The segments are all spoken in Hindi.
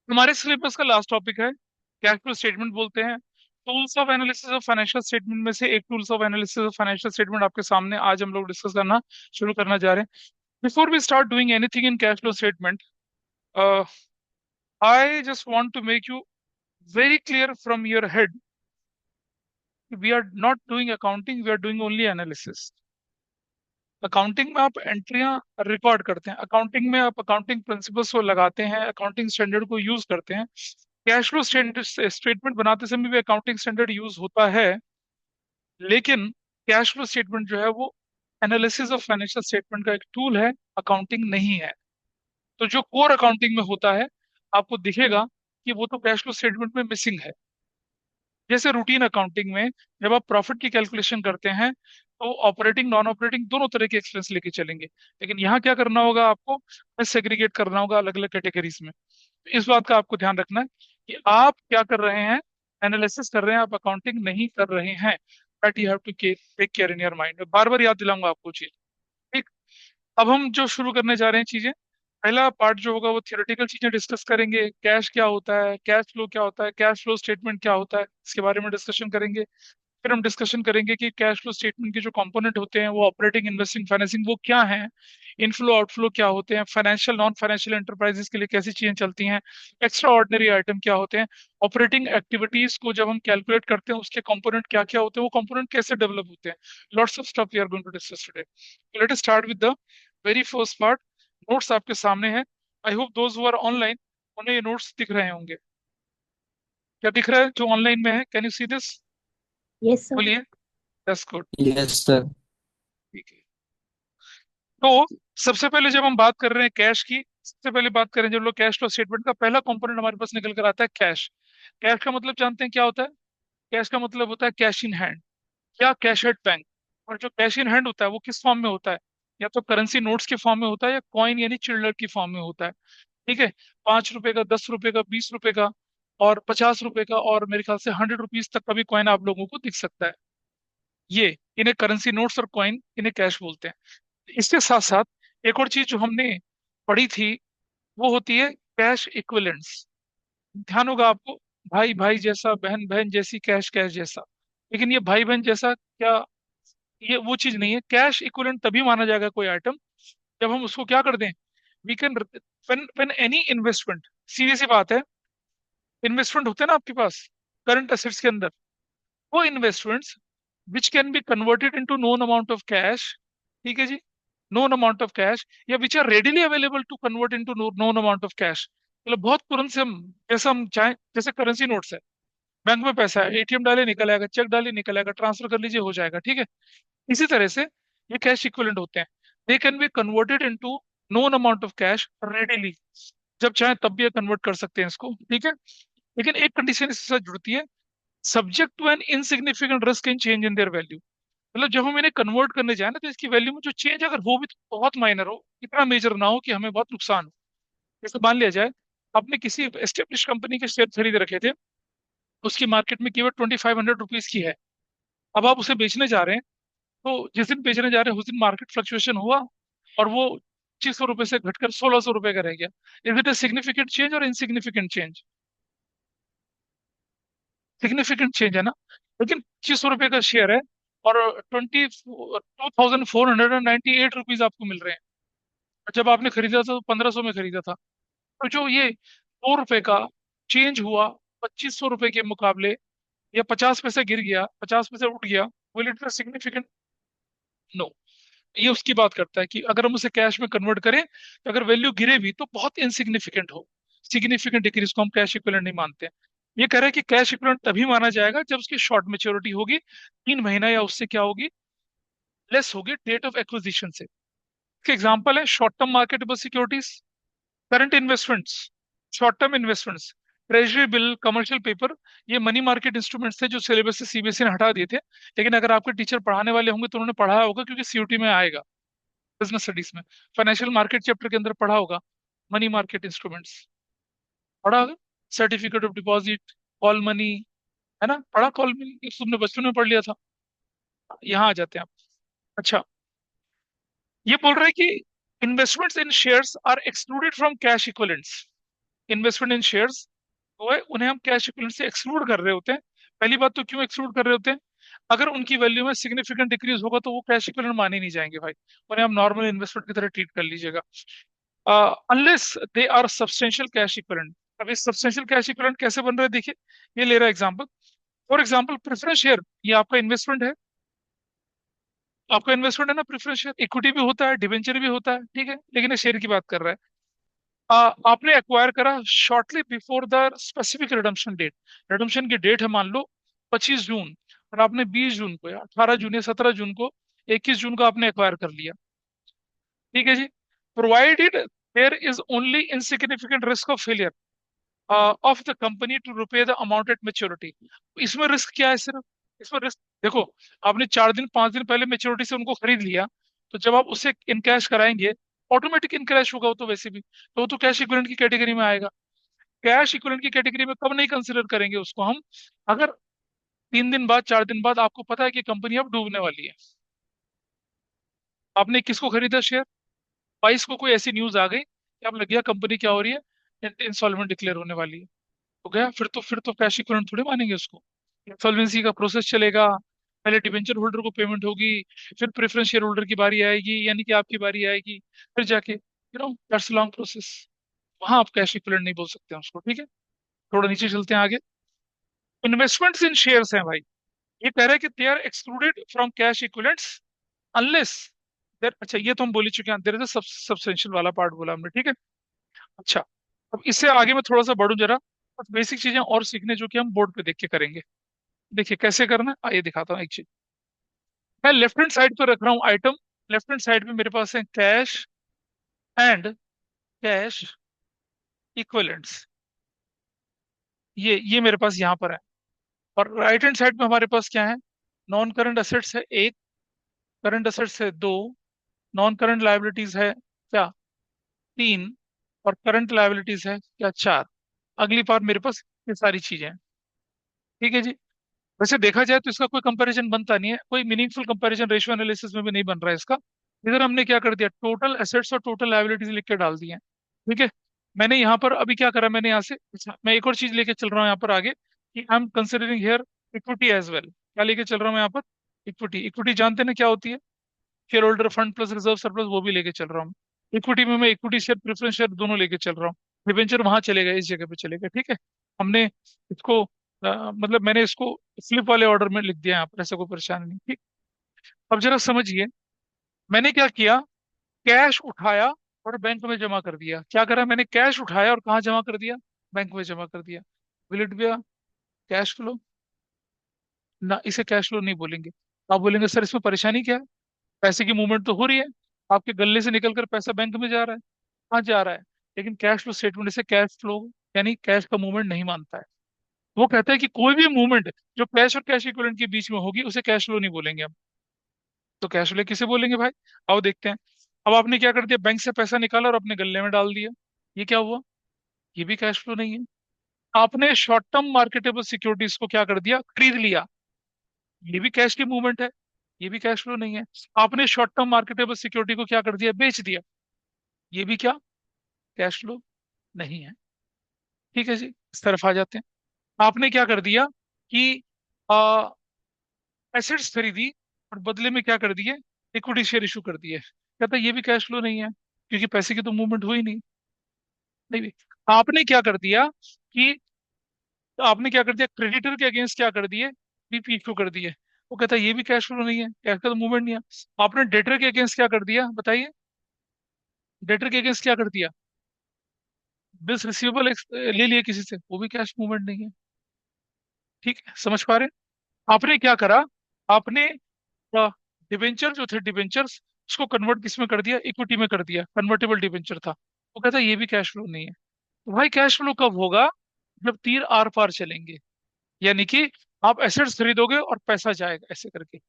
हमारे सिलेबस का लास्ट टॉपिक है कैश फ्लो स्टेटमेंट बोलते हैं। Tools of analysis of financial statement में से एक tools of analysis of financial statement आपके सामने आज हम लोग डिस्कस करना शुरू करना जा रहे हैं। Before we start doing anything in cash flow statement, I just want to make you very clear from your head, we are not doing accounting, we are doing only analysis. Accounting में आप एंट्रियां रिकॉर्ड करते हैं, अकाउंटिंग में आप अकाउंटिंग प्रिंसिपल्स को लगाते हैं, अकाउंटिंग स्टैंडर्ड को यूज करते हैं। कैश फ्लो स्टेटमेंट बनाते समय भी अकाउंटिंग स्टैंडर्ड यूज होता है, लेकिन कैश फ्लो स्टेटमेंट जो है वो एनालिसिस ऑफ फाइनेंशियल स्टेटमेंट का एक टूल है, अकाउंटिंग नहीं है। तो जो कोर अकाउंटिंग में होता है आपको दिखेगा कि वो तो कैश फ्लो स्टेटमेंट में मिसिंग है। जैसे रूटीन अकाउंटिंग में जब आप प्रॉफिट की कैलकुलेशन करते हैं तो ऑपरेटिंग नॉन ऑपरेटिंग दोनों तरह के एक्सपेंस लेके चलेंगे, लेकिन यहाँ क्या करना होगा, आपको सेग्रीगेट करना होगा अलग अलग कैटेगरीज में। तो इस बात का आपको ध्यान रखना है कि आप क्या कर रहे हैं, एनालिसिस कर रहे हैं, आप अकाउंटिंग नहीं कर रहे हैं। That you have to take care in your mind, बार बार याद दिलाऊंगा आपको चीज। ठीक। अब हम जो शुरू करने जा रहे हैं चीजें, पहला पार्ट जो होगा वो थियोरेटिकल चीजें डिस्कस करेंगे, कैश क्या होता है, कैश फ्लो क्या होता है, कैश फ्लो स्टेटमेंट क्या होता है, इसके बारे में डिस्कशन करेंगे। फिर हम डिस्कशन करेंगे कि कैश फ्लो स्टेटमेंट के जो कंपोनेंट होते हैं वो ऑपरेटिंग, इन्वेस्टिंग, फाइनेंसिंग वो क्या हैं, इनफ्लो आउटफ्लो क्या होते हैं, फाइनेंशियल नॉन फाइनेंशियल एंटरप्राइजेस के लिए कैसी चीजें चलती हैं, एक्स्ट्रा ऑर्डिनरी आइटम क्या होते हैं, ऑपरेटिंग एक्टिविटीज को जब हम कैलकुलेट करते हैं उसके कंपोनेंट क्या क्या होते हैं, वो कंपोनेंट कैसे डेवलप होते हैं। Lots of stuff we are going to discuss today. Let us start with the very first part. Notes आपके सामने हैं। I hope those who are online उन्हें ये नोट्स दिख रहे होंगे। क्या दिख रहा है जो ऑनलाइन में है? Can you see this? Yes sir. बोलिए। That's good. Yes sir. ठीक है। तो सबसे पहले जब हम बात कर रहे हैं कैश की, सबसे पहले बात करें जब लोग कैश फ्लो स्टेटमेंट का पहला कंपोनेंट हमारे पास निकल कर आता है कैश। कैश का मतलब जानते हैं क्या होता है? कैश का मतलब होता है कैश इन हैंड या कैश एट बैंक। और जो कैश इन हैंड होता है वो किस फॉर्म में होता है? या तो करेंसी नोट्स के फॉर्म में होता है या कॉइन यानी चिल्लर की फॉर्म में होता है। ठीक है। 5 रुपए का, 10 रुपए का, 20 रुपए का और 50 रुपए का और मेरे ख्याल से 100 रुपीज तक का भी कॉइन आप लोगों को दिख सकता है। ये इन्हें करेंसी नोट्स और कॉइन, इन्हें कैश बोलते हैं। इसके साथ साथ एक और चीज जो हमने पढ़ी थी वो होती है कैश इक्विवेलेंट्स। ध्यान होगा आपको, भाई भाई जैसा, बहन बहन जैसी, कैश कैश जैसा। लेकिन ये भाई बहन जैसा क्या, ये वो चीज नहीं है। कैश इक्विवेलेंट तभी माना जाएगा कोई आइटम जब हम उसको क्या कर दें, we can, when any investment, सीधी सी बात है, इन्वेस्टमेंट होते हैं ना आपके पास करंट एसेट्स के अंदर, वो investments which can be converted into known amount of cash. ठीक है जी, नोन अमाउंट ऑफ कैश, या which are readily available to convert into known amount of cash. मतलब बहुत तुरंत से हम, जैसे हम चाहें, जैसे करेंसी नोट्स है, बैंक में पैसा है, एटीएम डाले निकल आएगा, चेक डाले निकल आएगा, ट्रांसफर कर लीजिए हो जाएगा। ठीक है। इसी तरह से ये कैश इक्विवेलेंट होते हैं। दे can be converted into known amount of cash readily, जब चाहे तब भी कन्वर्ट कर सकते हैं इसको। ठीक है। लेकिन एक कंडीशन इसके साथ जुड़ती है, subject to an insignificant risk in change in their value. मतलब जब हम इन्हें कन्वर्ट करने जाए ना तो इसकी वैल्यू में जो चेंज अगर हो भी तो बहुत माइनर हो, इतना मेजर ना हो कि हमें बहुत नुकसान हो। जैसे मान लिया जाए आपने किसी एस्टेब्लिश कंपनी के शेयर खरीद रखे थे, उसकी मार्केट में कीमत 2500 रुपीज की है। अब आप उसे बेचने जा रहे हैं, तो जिस दिन बेचने जा रहे हैं उस दिन मार्केट फ्लक्चुएशन हुआ और वो 2500 रुपये से घटकर 1600 रुपये का रह गया। Is it a significant change और इनसिग्निफिकेंट चेंज? सिग्निफिकेंट चेंज है ना। लेकिन 2500 रुपये का शेयर है और 2498 रुपीज आपको मिल रहे हैं। और जब आपने खरीदा था तो 1500 में खरीदा था। तो जो ये 2 रुपए का चेंज हुआ 2500 रुपये के मुकाबले, या 50 पैसे गिर गया, 50 पैसे उठ गया, will it be significant? No. ये उसकी बात करता है कि अगर हम उसे कैश में कन्वर्ट करें तो अगर वैल्यू गिरे भी तो बहुत इनसिग्निफिकेंट हो। सिग्निफिकेंट डिक्रीज को हम कैश इक्विवेलेंट नहीं मानते हैं। ये कह रहा है कि कैश इक्विवेलेंट तभी माना जाएगा जब उसकी शॉर्ट मेच्योरिटी होगी, 3 महीना या उससे क्या होगी, लेस होगी डेट ऑफ एक्विजिशन से। इसके एग्जांपल है short term marketable securities, current investments, short term investments, treasury bill, commercial paper. ये मनी मार्केट इंस्ट्रूमेंट्स थे जो सिलेबस से सीबीएसई ने हटा दिए थे, लेकिन अगर आपके टीचर पढ़ाने वाले होंगे तो उन्होंने पढ़ाया होगा क्योंकि सीयूटी में आएगा, बिजनेस स्टडीज में, फाइनेंशियल मार्केट चैप्टर के अंदर पढ़ा होगा। मनी मार्केट इंस्ट्रूमेंट्स पढ़ा होगा, certificate of deposit, call money, है ना, पढ़ा कॉल मनी, ये तुमने बचपन में पढ़ लिया था। यहाँ आ जाते हैं आप। अच्छा, ये बोल रहे हैं कि investments in shares are excluded from cash equivalents. Investment in shares वो है, उन्हें हम कैश इक्विवेलेंट से एक्सक्लूड कर रहे होते हैं। पहली बात तो क्यों एक्सक्लूड कर रहे होते हैं? अगर उनकी वैल्यू में सिग्निफिकेंट डिक्रीज होगा तो वो कैश इक्विवेलेंट माने नहीं जाएंगे भाई। उन्हें हम नॉर्मल इन्वेस्टमेंट की तरह ट्रीट कर लीजिएगा, unless they are substantial cash equivalent. अब इस सब्सटेंशियल कैश इक्विवेलेंट कैसे बन रहा है देखिए, ये ले रहा है example. For example preference share, ये आपका इन्वेस्टमेंट है। आपका इन्वेस्टमेंट है ना प्रेफरेंस शेयर, इक्विटी भी होता है, डिवेंचर भी होता है, ठीक है, लेकिन ये शेयर की बात कर रहा है। आपने एक्वायर करा shortly before the specific redemption date. Redemption की डेट है मान लो 25 जून, और आपने 20 जून को या 18 जून या 17 जून को, 21 जून को आपने एक्वायर कर लिया, ठीक है जी। Provided there is only insignificant risk of failure of the company to repay the amount at maturity. इसमें रिस्क क्या है सिर्फ? इसमें रिस्क देखो, आपने 4 दिन 5 दिन पहले मेच्योरिटी से उनको खरीद लिया, तो जब आप उसे इन कैश कराएंगे, ऑटोमेटिक इन कैश होगा वो तो वैसे भी, तो वो तो कैश इक्विवेलेंट की कैटेगरी में आएगा। कैश इक्विवेलेंट की कैटेगरी में कब नहीं कंसिडर करेंगे उसको हम? अगर 3 दिन बाद 4 दिन बाद आपको पता है कि कंपनी अब डूबने वाली है। आपने किसको खरीदा शेयर? 22 को कोई ऐसी न्यूज आ गई कि अब लग गया कंपनी क्या हो रही है, इंसॉल्वेंट डिक्लेयर होने वाली है। तो गया, फिर तो कैश इक्विवेलेंट थोड़ी मानेंगे उसको। इंसॉल्वेंसी का प्रोसेस चलेगा, पहले डिबेंचर होल्डर को पेमेंट होगी, फिर प्रेफरेंस शेयर होल्डर की बारी आएगी, यानी कि आपकी बारी आएगी, फिर जाके दैट्स लॉन्ग प्रोसेस। वहां आप कैश इक्विवेलेंट नहीं बोल सकते हैं उसको, ठीक है। थोड़ा नीचे चलते हैं आगे। इन्वेस्टमेंट्स इन शेयर्स हैं भाई, ये कह रहे हैं कि they are excluded from cash equivalents unless there, अच्छा ये तो हम बोल ही चुके हैं, देर इज अ सब्सटेंशियल वाला पार्ट बोला हमने, ठीक है। अच्छा, अब इससे आगे मैं थोड़ा सा बढ़ूं जरा, बेसिक चीजें और सीखने जो कि हम बोर्ड पे देख के करेंगे। देखिए कैसे करना है, आइए दिखाता हूँ एक चीज। मैं लेफ्ट हैंड साइड पर रख रहा हूँ आइटम। लेफ्ट हैंड साइड पे मेरे पास है कैश एंड कैश इक्विवेलेंट्स, ये मेरे पास यहाँ पर है। और राइट हैंड साइड पे हमारे पास क्या है? नॉन करंट असेट्स है एक, करंट असेट्स है दो, नॉन करंट लायबिलिटीज है क्या, तीन, और करंट लायबिलिटीज है क्या, चार। अगली बार मेरे पास ये सारी चीजें हैं, ठीक है जी। वैसे देखा जाए तो इसका कोई कंपैरिजन बनता नहीं है, कोई मीनिंगफुल कंपैरिजन रेशियो एनालिसिस में भी नहीं बन रहा है इसका। इधर हमने क्या कर दिया, टोटल एसेट्स और टोटल लायबिलिटीज लिख के डाल दिए हैं, ठीक है। मैंने यहाँ पर अभी क्या करा, मैंने यहाँ से, अच्छा मैं एक और चीज लेके चल रहा हूँ यहाँ पर आगे, कि I am considering here equity as well. क्या लेके चल रहा हूँ मैं यहाँ पर? इक्विटी। इक्विटी जानते हैं ना क्या होती है? Share holder fund plus reserve surplus, वो भी लेके चल रहा हूँ। इक्विटी में मैं इक्विटी शेयर प्रेफरेंस शेयर दोनों लेके चल रहा हूँ। डिबेंचर वहां चलेगा, इस जगह पे चलेगा, ठीक है। हमने इसको मतलब मैंने इसको फ्लिप वाले ऑर्डर में लिख दिया यहाँ पर, ऐसा कोई परेशानी नहीं, ठीक। अब जरा समझिए, मैंने क्या किया, कैश उठाया और बैंक में जमा कर दिया। क्या करा मैंने? कैश उठाया और कहाँ जमा कर दिया? बैंक में जमा कर दिया। Will it be cash flow? ना, इसे कैश फ्लो नहीं बोलेंगे। आप बोलेंगे सर इसमें परेशानी क्या है, पैसे की मूवमेंट तो हो रही है, आपके गले से निकल कर पैसा बैंक में जा रहा है। हाँ जा रहा है, लेकिन कैश फ्लो स्टेटमेंट से कैश फ्लो यानी कैश का मूवमेंट नहीं मानता है। वो कहता है कि कोई भी मूवमेंट जो कैश और कैश इक्विवेलेंट के बीच में होगी उसे कैश फ्लो नहीं बोलेंगे हम। तो कैश फ्लो किसे बोलेंगे भाई? आओ देखते हैं। अब आपने क्या कर दिया, बैंक से पैसा निकाला और अपने गले में डाल दिया, ये क्या हुआ? ये भी कैश फ्लो नहीं है। आपने शॉर्ट टर्म मार्केटेबल सिक्योरिटीज को क्या कर दिया, खरीद लिया, ये भी कैश की मूवमेंट है, ये भी कैश फ्लो नहीं है। आपने शॉर्ट टर्म मार्केटेबल सिक्योरिटी को क्या कर दिया, बेच दिया, ये भी क्या, कैश फ्लो नहीं है, ठीक है जी। इस तरफ आ जाते हैं। आपने क्या कर दिया कि एसेट्स खरीदी और बदले में क्या कर दिए, इक्विटी शेयर इशू कर दिए। कहता है ये भी कैश फ्लो नहीं है, क्योंकि पैसे की तो मूवमेंट हुई नहीं। नहीं भी। आपने क्या कर दिया कि आपने क्या कर दिया, क्रेडिटर के अगेंस्ट क्या कर दिए, बीपी इशू कर दिए। वो कहता है ये भी कैश फ्लो नहीं है, कैश का तो मूवमेंट नहीं है। आपने डेटर के अगेंस्ट क्या कर दिया बताइए, डेटर के अगेंस्ट क्या कर दिया, बिल्स रिसीवेबल ले लिए किसी से, वो भी कैश मूवमेंट नहीं है, ठीक है। समझ पा रहे हैं? आपने क्या करा, आपने डिबेंचर जो थे डिबेंचर्स, उसको कन्वर्ट किस में कर दिया, इक्विटी में कर दिया, कन्वर्टेबल डिबेंचर था। वो कहता है ये भी कैश फ्लो नहीं है। तो भाई कैश फ्लो कब होगा, जब तीर आर पार चलेंगे, यानी कि आप एसेट्स खरीदोगे और पैसा जाएगा ऐसे करके।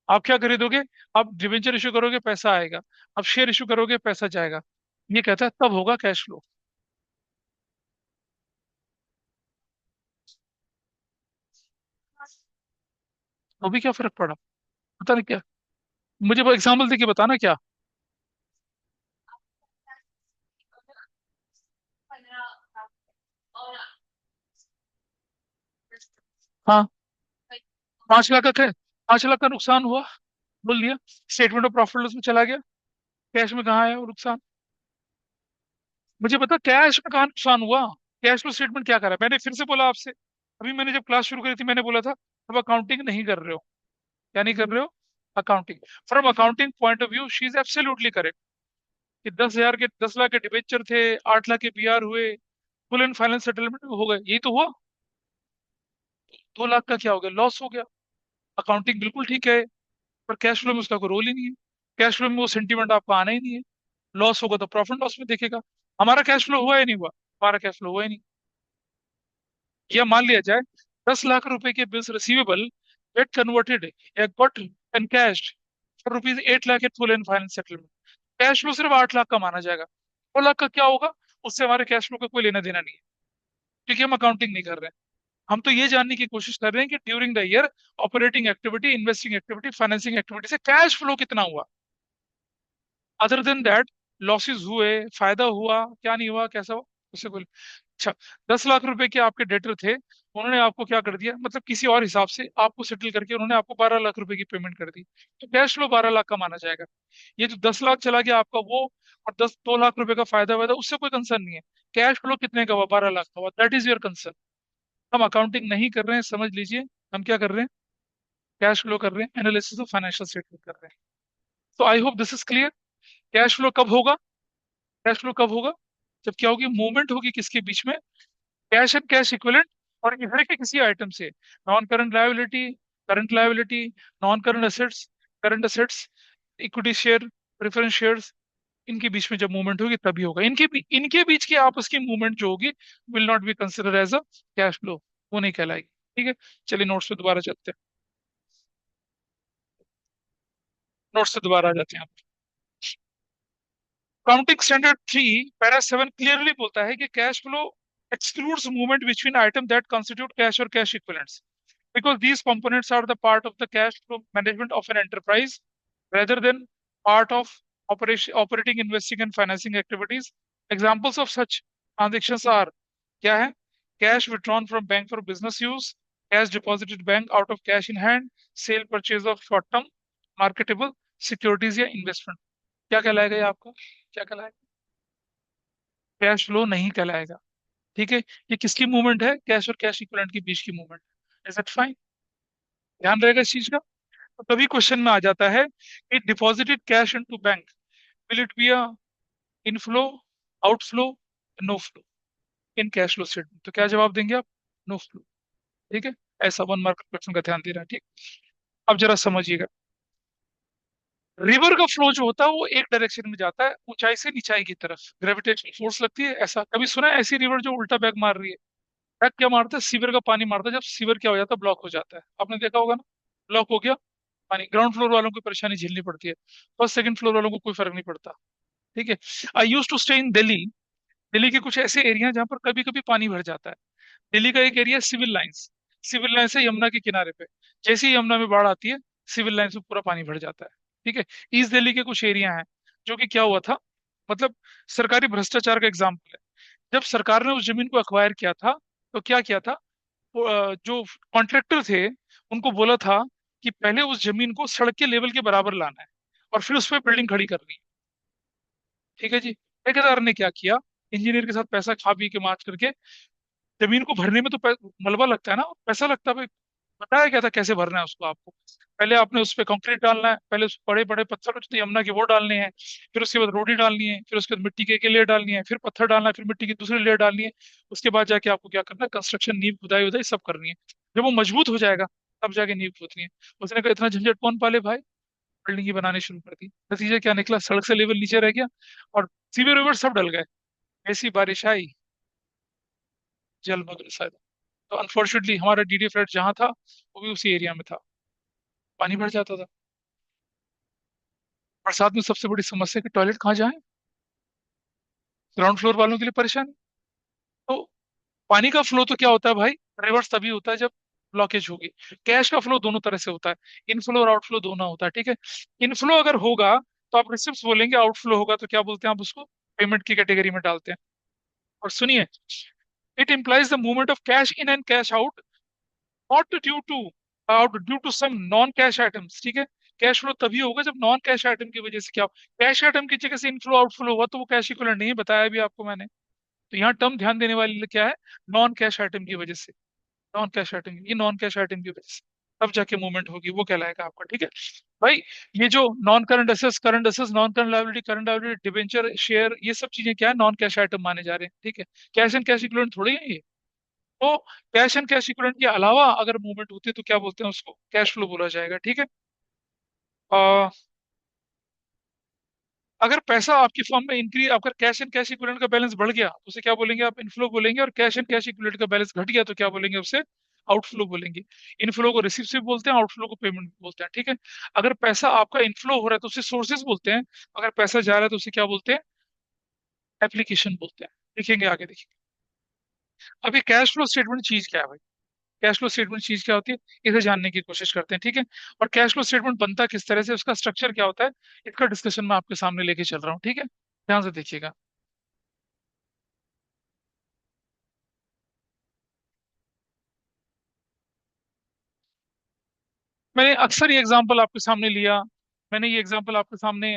आप क्या खरीदोगे, आप डिबेंचर इशू करोगे पैसा आएगा, आप शेयर इशू करोगे पैसा जाएगा। ये कहता है तब होगा कैश फ्लो। तो भी क्या फर्क पड़ा, पता नहीं क्या। मुझे वो एग्जाम्पल देके बताना क्या। हाँ। 5 लाख का 5 लाख का नुकसान हुआ, बोल दिया। स्टेटमेंट ऑफ प्रॉफिट लॉस में चला गया, कैश में कहाँ है वो नुकसान? मुझे पता कैश में कहाँ नुकसान हुआ। कैश फ्लो स्टेटमेंट क्या करा, मैंने फिर से बोला आपसे, अभी मैंने जब क्लास शुरू करी थी मैंने बोला था अब अकाउंटिंग नहीं कर रहे हो। क्या नहीं कर रहे हो? Accounting. From accounting point of view she is absolutely correct कि 10,000 के 10 लाख के डिबेंचर थे, 8 लाख के पीआर हुए, फुल एंड फाइनल सेटलमेंट हो गए, यही तो हुआ। 2 लाख का क्या हो गया, लॉस हो गया। अकाउंटिंग बिल्कुल ठीक है, पर कैश फ्लो में उसका कोई रोल ही नहीं है। कैश फ्लो में वो सेंटीमेंट आपका आना ही नहीं है। लॉस होगा तो प्रॉफिट लॉस में देखेगा। हमारा कैश फ्लो हुआ या नहीं हुआ? हमारा कैश फ्लो हुआ ही नहीं। या मान लिया जाए 10 लाख रुपए के बिल्स रिसीवेबल गेट कन्वर्टेड या got encashed for rupees 8 lakh at full and final settlement, cash flow सिर्फ 8 लाख का माना जाएगा। 2 लाख का क्या होगा? उससे हमारे कैश फ्लो का कोई लेना देना नहीं है, क्योंकि हम अकाउंटिंग नहीं कर रहे हैं। हम तो ये जानने की कोशिश कर रहे हैं कि during the year operating activity, investing activity, financing activity से कैश फ्लो कितना हुआ। अदर देन दैट, लॉसेस हुए, फायदा हुआ, क्या नहीं हुआ, कैसा हुआ, उससे कोई। अच्छा, 10 लाख रुपए के आपके डेटर थे, उन्होंने आपको क्या कर दिया, मतलब किसी और हिसाब से आपको सेटल करके उन्होंने आपको 12 लाख रुपए की पेमेंट कर दी, तो कैश फ्लो 12 लाख का माना जाएगा। ये जो 10 लाख चला गया आपका वो, और 2 लाख रुपए का फायदा वायदा, उससे कोई कंसर्न नहीं है। कैश फ्लो कितने का हुआ, 12 लाख का हुआ, दैट इज योर कंसर्न। हम अकाउंटिंग नहीं कर रहे हैं, समझ लीजिए। हम क्या कर रहे हैं? कैश फ्लो कर रहे हैं, एनालिसिस ऑफ फाइनेंशियल स्टेटमेंट कर रहे हैं। तो आई hope this is clear. Cash flow कब होगा? कैश फ्लो कब होगा? जब क्या होगी, मूवमेंट होगी किसके बीच में? कैश एंड कैश इक्विवेलेंट और इधर के किसी आइटम से, non current liability, current liability, non current assets, current assets, equity share, preference shares, इनके बीच में जब मूवमेंट होगी तभी होगा। इनके बीच की आपस की मूवमेंट जो होगी will not be consider as a cash flow, वो नहीं कहलाएगी। ठीक है, चलिए नोट्स पे दोबारा चलते हैं। नोट्स से दोबारा आ जाते हैं आप। काउंटिंग स्टैंडर्ड 3 पैरा 7 क्लियरली बोलता है कि cash flow excludes movement between item that constitute cash और cash equivalents, because these components are the part of the cash flow management of an enterprise rather than part of operating, investing and financing activities. Examples of such transactions are, क्या है? Cash withdrawn from bank for business use, cash deposited bank out of cash in hand, sale purchase of short term marketable securities या investment। क्या कहलाएगा ये आपका? क्या कहलाएगा? कैश फ्लो नहीं कहलाएगा। ठीक है, ये किसकी मूवमेंट है? कैश और कैश इक्विवेलेंट के बीच की मूवमेंट। Is that fine? ध्यान रहेगा इस चीज का। तो तभी क्वेश्चन में आ जाता है कि deposited cash into bank, will it be a inflow, outflow, no flow in cash flow statement? तो क्या जवाब देंगे आप? No flow. ठीक है, ऐसा 1 मार्क क्वेश्चन का ध्यान देना है। ठीक, अब जरा समझिएगा। रिवर का फ्लो जो होता है वो एक डायरेक्शन में जाता है, ऊंचाई से नीचाई की तरफ ग्रेविटेशनल फोर्स लगती है। ऐसा कभी सुना है ऐसी रिवर जो उल्टा बैक मार रही है? बैक क्या मारता है? सीवर का पानी मारता है। जब सीवर क्या हो जाता है, ब्लॉक हो जाता है, आपने देखा होगा ना, ब्लॉक हो गया पानी, ग्राउंड फ्लोर वालों को परेशानी झेलनी पड़ती है, फर्स्ट सेकंड फ्लोर वालों को कोई फर्क नहीं पड़ता। ठीक है। I use to stay in Delhi. Delhi के कुछ ऐसे एरिया हैं जहाँ पर कभी कभी पानी भर जाता है। दिल्ली का एक area civil lines, civil line से यमुना के किनारे पे, जैसे ही यमुना में बाढ़ आती है सिविल लाइन से पूरा पानी भर जाता है। ठीक है। ईस्ट दिल्ली के कुछ एरिया हैं जो कि क्या हुआ था, मतलब सरकारी भ्रष्टाचार का एग्जाम्पल है। जब सरकार ने उस जमीन को अक्वायर किया था तो क्या किया था, जो कॉन्ट्रैक्टर थे उनको बोला था कि पहले उस जमीन को सड़क के लेवल के बराबर लाना है और फिर उस पर बिल्डिंग खड़ी करनी है। ठीक है जी। ठेकेदार ने क्या किया, इंजीनियर के साथ पैसा खा पी के मार करके, जमीन को भरने में तो मलबा लगता है ना, पैसा लगता है भाई। बताया क्या था कैसे भरना है उसको आपको? पहले आपने उस पे कंक्रीट डालना है, पहले उस बड़े बड़े पत्थर होते हैं यमुना के वो डालने हैं, फिर उसके बाद रोडी डालनी है, फिर उसके बाद मिट्टी की एक लेयर डालनी है, फिर पत्थर डालना है, फिर मिट्टी की दूसरी लेयर डालनी है। उसके बाद जाके आपको क्या करना है, कंस्ट्रक्शन, नींव खुदाई उदाई सब करनी है। जब वो मजबूत हो जाएगा तब जाके नींव खोदनी है। उसने कहा इतना झंझट कौन पाले भाई, बिल्डिंग ही बनानी शुरू कर दी। नतीजा क्या निकला, सड़क से लेवल नीचे रह गया और सीवर वेवर सब डल गए। ऐसी बारिश आई, जलमग्न शायद। तो अनफॉर्चुनेटली हमारा डीडी फ्लैट जहाँ था वो भी उसी एरिया में था, पानी भर जाता था। बरसात में सबसे बड़ी समस्या कि टॉयलेट कहाँ जाए, ग्राउंड फ्लोर वालों के लिए परेशानी। तो पानी का फ्लो तो क्या होता है भाई, रिवर्स तभी होता है जब ब्लॉकेज होगी। कैश का फ्लो दोनों तरह से होता है, इनफ्लो और आउटफ्लो दोनों होता है। ठीक है। इनफ्लो अगर होगा तो आप रिसिप्ट बोलेंगे, आउटफ्लो होगा तो क्या बोलते हैं आप उसको, पेमेंट की कैटेगरी में डालते हैं। और सुनिए, it implies the movement of cash in and cash out not due to due to some non cash items, ठीक है। कैश फ्लो तभी होगा जब नॉन कैश आइटम की वजह से क्या, कैश आइटम की जगह से इनफ्लो आउटफ्लो होगा तो वो कैश इक्विवेलेंट नहीं है, बताया भी आपको मैंने। तो यहाँ टर्म ध्यान देने वाली क्या है, नॉन कैश आइटम की वजह से। नॉन कैश आइटम, ये नॉन कैश आइटम की वजह से तब जाके मूवमेंट होगी, वो कहलाएगा आपका, ठीक है भाई। ये जो नॉन करंट एसेस, non current liability, debenture, share, ये सब चीजें क्या है, नॉन कैश आइटम माने जा रहे हैं, ठीक है। कैश एंड कैश इक्विवेलेंट थोड़ी है ये। तो कैश एंड कैश इक्विवेलेंट के अलावा अगर मूवमेंट होती है तो क्या बोलते हैं उसको, कैश फ्लो बोला जाएगा, ठीक है। अ, अगर पैसा आपकी फॉर्म में इंक्रीज, आपका कैश एंड कैश इक्विवेलेंट का बैलेंस बढ़ गया तो उसे क्या बोलेंगे आप, इनफ्लो बोलेंगे। और कैश एंड कैश इक्विवेलेंट का बैलेंस घट गया तो क्या बोलेंगे उसे, आउटफ्लो बोलेंगे। इनफ्लो को रिसीव से बोलते हैं, आउटफ्लो को पेमेंट बोलते हैं, ठीक है। अगर पैसा आपका इनफ्लो हो रहा है तो उसे सोर्सेज बोलते हैं, अगर पैसा जा रहा है तो उसे क्या बोलते हैं, एप्लीकेशन बोलते हैं। देखेंगे आगे, देखिए। अब ये कैश फ्लो स्टेटमेंट चीज क्या है भाई, कैश फ्लो स्टेटमेंट चीज क्या होती है, इसे जानने की कोशिश करते हैं, ठीक है। और कैश फ्लो स्टेटमेंट बनता किस तरह से, उसका स्ट्रक्चर क्या होता है, इसका डिस्कशन मैं आपके सामने लेके चल रहा हूँ, ठीक है। ध्यान से देखिएगा। मैंने अक्सर ये एग्जांपल आपके सामने लिया, मैंने ये एग्जांपल आपके सामने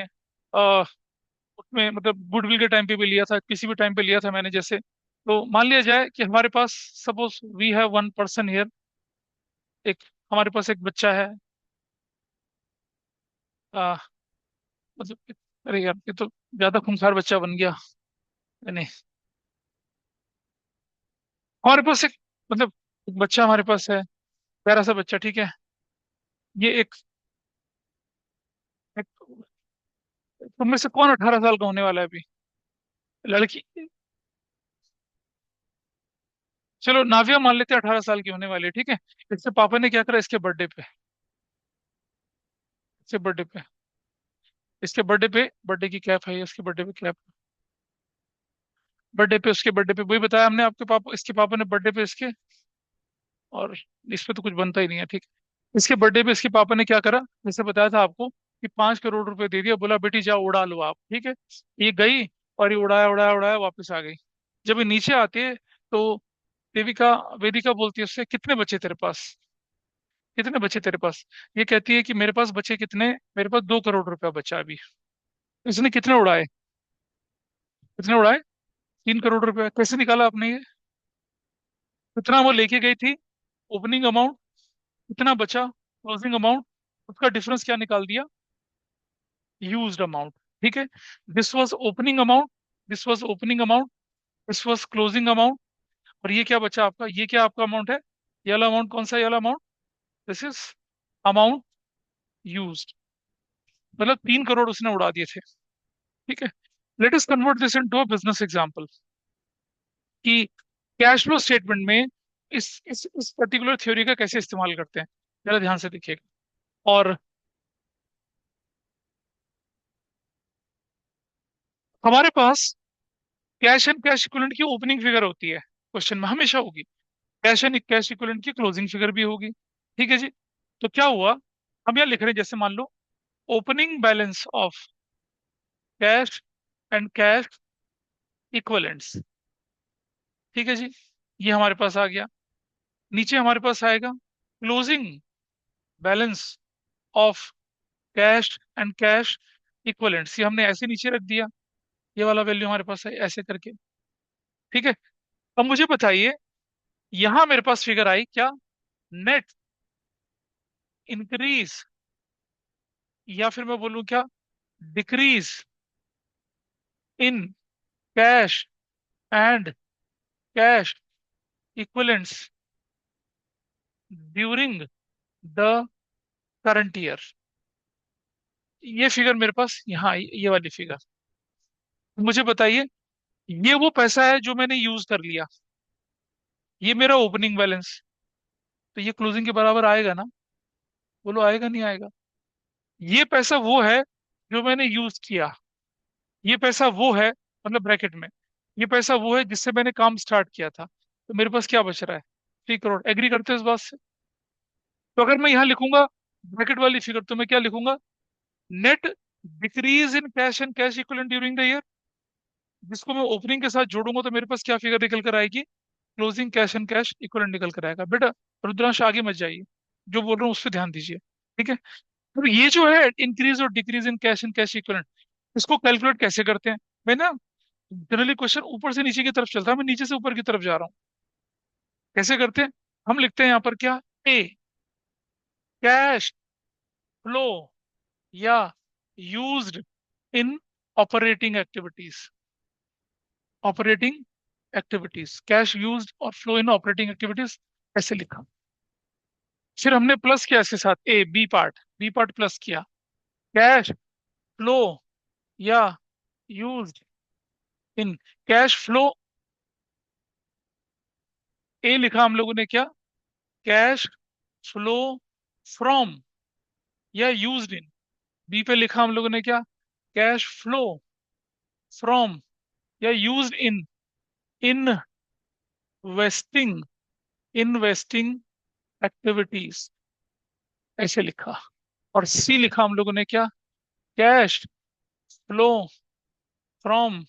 उसमें मतलब गुडविल के टाइम पे भी लिया था, किसी भी टाइम पे लिया था मैंने, जैसे तो मान लिया जाए कि हमारे पास, suppose we have one person here, एक हमारे पास एक बच्चा है। आ, मतलब, अरे यार ये तो ज्यादा खूंखार बच्चा बन गया। नहीं, हमारे पास एक, मतलब एक बच्चा हमारे पास है, प्यारा सा बच्चा, ठीक है। ये एक तुम में से कौन 18 साल का होने वाला है अभी, लड़की। चलो नाविया मान लेते हैं 18 साल की होने वाली है, ठीक है। इसके पापा ने क्या करा, इसके बर्थडे पे, बर्थडे की कैप है, इसके बर्थडे पे कैप, बर्थडे पे वही बताया हमने आपके पापा, इसके पापा ने बर्थडे पे इसके, और इस पे तो कुछ बनता ही नहीं है, ठीक है। इसके बर्थडे पे इसके पापा ने क्या करा, जैसे बताया था आपको कि 5 करोड़ रुपए दे दिया, बोला बेटी जाओ उड़ा लो आप, ठीक है। ये गई और ये उड़ाया उड़ाया उड़ाया वापस आ गई। जब ये नीचे आती है तो देविका, वेदिका बोलती है उससे, कितने बचे तेरे पास, कितने बचे तेरे पास। ये कहती है कि मेरे पास बचे कितने, मेरे पास 2 करोड़ रुपया बचा अभी। इसने कितने उड़ाए, कितने उड़ाए, 3 करोड़ रुपया। कैसे निकाला आपने ये, कितना वो लेके गई थी, ओपनिंग अमाउंट, कितना बचा क्लोजिंग अमाउंट, उसका डिफरेंस क्या निकाल दिया, यूज्ड अमाउंट, ठीक है। This was opening amount, this was opening amount, this was closing amount. और ये क्या बचा आपका, ये क्या आपका अमाउंट है, ये वाला अमाउंट कौन सा, ये वाला amount, this is amount used. मतलब 3 करोड़ उसने उड़ा दिए थे, ठीक है। Let us convert this into a business example, कि कैश फ्लो स्टेटमेंट में इस पर्टिकुलर थ्योरी का कैसे इस्तेमाल करते हैं, जरा ध्यान से देखिएगा। और हमारे पास कैश एंड कैश इक्विवेलेंट की ओपनिंग फिगर होती है, क्वेश्चन में हमेशा होगी। कैश एंड कैश इक्विवेलेंट की क्लोजिंग फिगर भी होगी, ठीक है जी। तो क्या हुआ, हम यहाँ लिख रहे हैं, जैसे मान लो opening balance of cash and cash equivalents, ठीक है जी। ये हमारे पास आ गया। नीचे हमारे पास आएगा closing balance of cash and cash equivalents, ये हमने ऐसे नीचे रख दिया, ये वाला वैल्यू हमारे पास है ऐसे करके, ठीक है। अब मुझे बताइए, यहां मेरे पास फिगर आई क्या, नेट इंक्रीज, या फिर मैं बोलूं क्या, decrease in cash and cash equivalents during the current year. ये फिगर मेरे पास यहाँ आई, ये वाली फिगर। मुझे बताइए, ये वो पैसा है जो मैंने यूज कर लिया, ये मेरा ओपनिंग बैलेंस, तो ये क्लोजिंग के बराबर आएगा ना, बोलो आएगा नहीं आएगा। ये पैसा वो है जो मैंने यूज किया, ये पैसा वो है, मतलब ब्रैकेट में, ये पैसा वो है जिससे मैंने काम स्टार्ट किया था, तो मेरे पास क्या बच रहा है, 3 करोड़। एग्री करते हो इस बात से। तो अगर मैं यहाँ लिखूंगा ब्रैकेट वाली फिगर, तो मैं क्या लिखूंगा, net decrease in cash and cash equivalent during the year, जिसको मैं ओपनिंग के साथ जोड़ूंगा तो मेरे पास क्या फिगर निकल कर आएगी, closing cash and cash equivalent निकल कर आएगा बेटा। रुद्रांश आगे मत जाइए, जो बोल रहा हूँ उस पर ध्यान दीजिए। ठीक है। तो ये जो है इंक्रीज और decrease in cash and cash equivalent, इसको कैलकुलेट कैसे करते हैं? मैं ना जनरली क्वेश्चन ऊपर से नीचे की तरफ चलता है, मैं नीचे से ऊपर की तरफ जा रहा हूँ। कैसे करते हैं? हम लिखते हैं यहाँ पर क्या, ए, कैश फ्लो या used in operating activities. Operating activities, cash used और फ्लो इन ऑपरेटिंग एक्टिविटीज, ऐसे लिखा। फिर हमने प्लस किया इसके साथ, A B part, B part plus किया, कैश फ्लो या used in, cash flow, A लिखा हम लोगों ने क्या, कैश फ्लो फ्रॉम या यूज्ड इन। बी पे लिखा हम लोगों ने क्या, कैश फ्लो फ्रॉम या used in, investing, investing activities, ऐसे लिखा। और सी लिखा हम लोगों ने क्या, कैश फ्लो फ्रॉम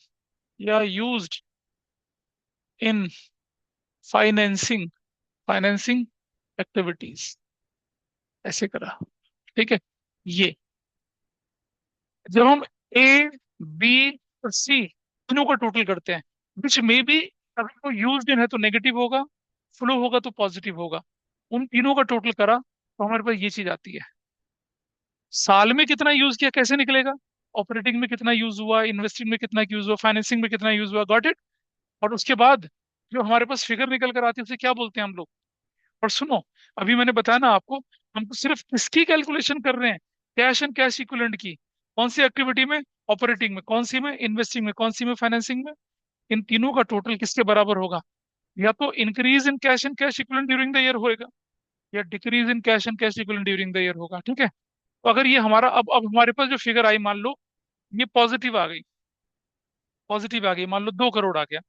या यूज्ड इन फाइनेंसिंग, फाइनेंसिंग एक्टिविटीज, ऐसे करा। ठीक है। ये जब हम ए बी और सी तीनों का टोटल करते हैं, विच में भी, अगर वो यूज्ड इन है तो नेगेटिव होगा, फ्लो होगा तो पॉजिटिव होगा, उन तीनों का टोटल करा तो हमारे पास ये चीज आती है। साल में कितना यूज किया कैसे निकलेगा, ऑपरेटिंग में कितना यूज हुआ, इन्वेस्टिंग में कितना यूज हुआ, फाइनेंसिंग में कितना यूज हुआ, गॉट इट। और उसके बाद जो हमारे पास फिगर निकल कर आती है उसे क्या बोलते हैं हम लोग। और सुनो, अभी मैंने बताया ना आपको, हम तो सिर्फ किसकी कैलकुलेशन कर रहे हैं, कैश एंड कैश इक्विवेलेंट की। कौन सी एक्टिविटी में, ऑपरेटिंग में, कौन सी में, इन्वेस्टिंग में, कौन सी में, फाइनेंसिंग में। इन तीनों का टोटल किसके बराबर होगा, या तो increase in cash and cash equivalent during the year होएगा, या decrease in cash and cash equivalent during the year होगा। ठीक है। तो अगर ये हमारा, अब हमारे पास जो फिगर आई, मान लो ये पॉजिटिव आ गई, पॉजिटिव आ गई, मान लो 2 करोड़ आ गया।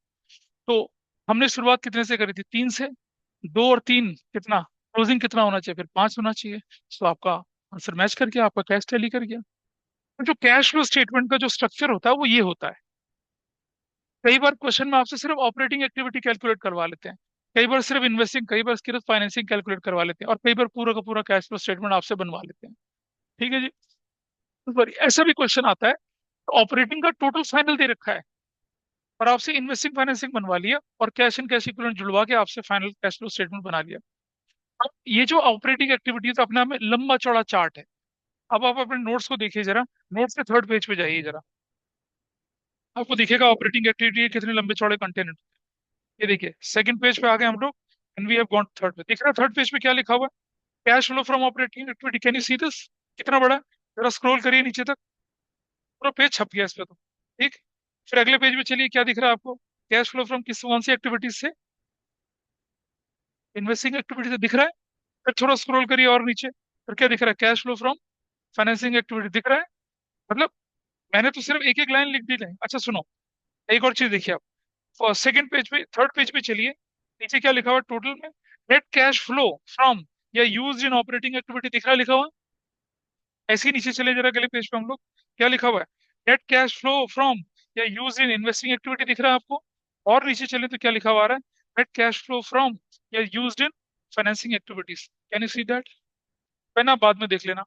तो हमने शुरुआत कितने से करी थी, 3 से। 2 और 3 कितना, क्लोजिंग कितना होना चाहिए, फिर 5 होना चाहिए। तो आपका आंसर मैच कर गया, आपका कैश टैली कर गया। तो जो कैश फ्लो स्टेटमेंट का जो स्ट्रक्चर होता है वो ये होता है। कई बार क्वेश्चन में आपसे सिर्फ ऑपरेटिंग एक्टिविटी कैलकुलेट करवा लेते हैं, कई बार सिर्फ इन्वेस्टिंग, कई बार सिर्फ फाइनेंसिंग कैलकुलेट करवा लेते हैं, और कई बार पूरा का पूरा कैश फ्लो स्टेटमेंट आपसे बनवा लेते हैं। ठीक है जी। तो पर ऐसा भी क्वेश्चन आता है, तो ऑपरेटिंग का टोटल फाइनल दे रखा है, और आपसे इन्वेस्टिंग फाइनेंसिंग बनवा लिया, और कैश एंड कैश इक्विवेलेंट जुड़वा के आपसे फाइनल कैश फ्लो स्टेटमेंट बना लिया। अब ये जो ऑपरेटिंग एक्टिविटीज अपने में लंबा चौड़ा चार्ट है। अब आप अपने नोट्स को देखिए जरा, नोट्स के थर्ड पेज पे जाइए जरा, आपको दिखेगा ऑपरेटिंग एक्टिविटी के कितने लंबे चौड़े कंटेनर। ये देखिए सेकंड पेज पे आ गए हम लोग, and we have gone third पे, दिख रहा है थर्ड पेज पे क्या लिखा हुआ है, cash flow from operating activity, can you see this, कितना बड़ा है? जरा स्क्रॉल करिए नीचे तक, पूरा पेज छप गया इस पे तो। ठीक। फिर अगले पेज पे चलिए, क्या दिख रहा है आपको, कैश फ्लो फ्रॉम किस, कौन सी एक्टिविटीज से, इन्वेस्टिंग एक्टिविटी से दिख रहा है। फिर थोड़ा स्क्रॉल करिए और नीचे, फिर क्या दिख रहा है, cash flow from financing activity दिख रहा है। मतलब मैंने तो सिर्फ एक एक लाइन लिख दी है। अच्छा सुनो, एक और चीज देखिए आप, सेकंड पेज पे, थर्ड पेज पे चलिए, नीचे क्या लिखा हुआ टोटल में, नेट कैश फ्लो फ्रॉम या यूज इन ऑपरेटिंग एक्टिविटी दिख रहा है लिखा हुआ। ऐसे ही नीचे चले जरा अगले पेज पे हम लोग, क्या लिखा हुआ है, नेट कैश फ्लो फ्रॉम या यूज इन इन्वेस्टिंग एक्टिविटी दिख रहा है आपको। और नीचे चले तो क्या लिखा हुआ आ रहा है, नेट कैश फ्लो फ्रॉम या use in financing activities. Can you see that? Pen आप बाद में देख लेना,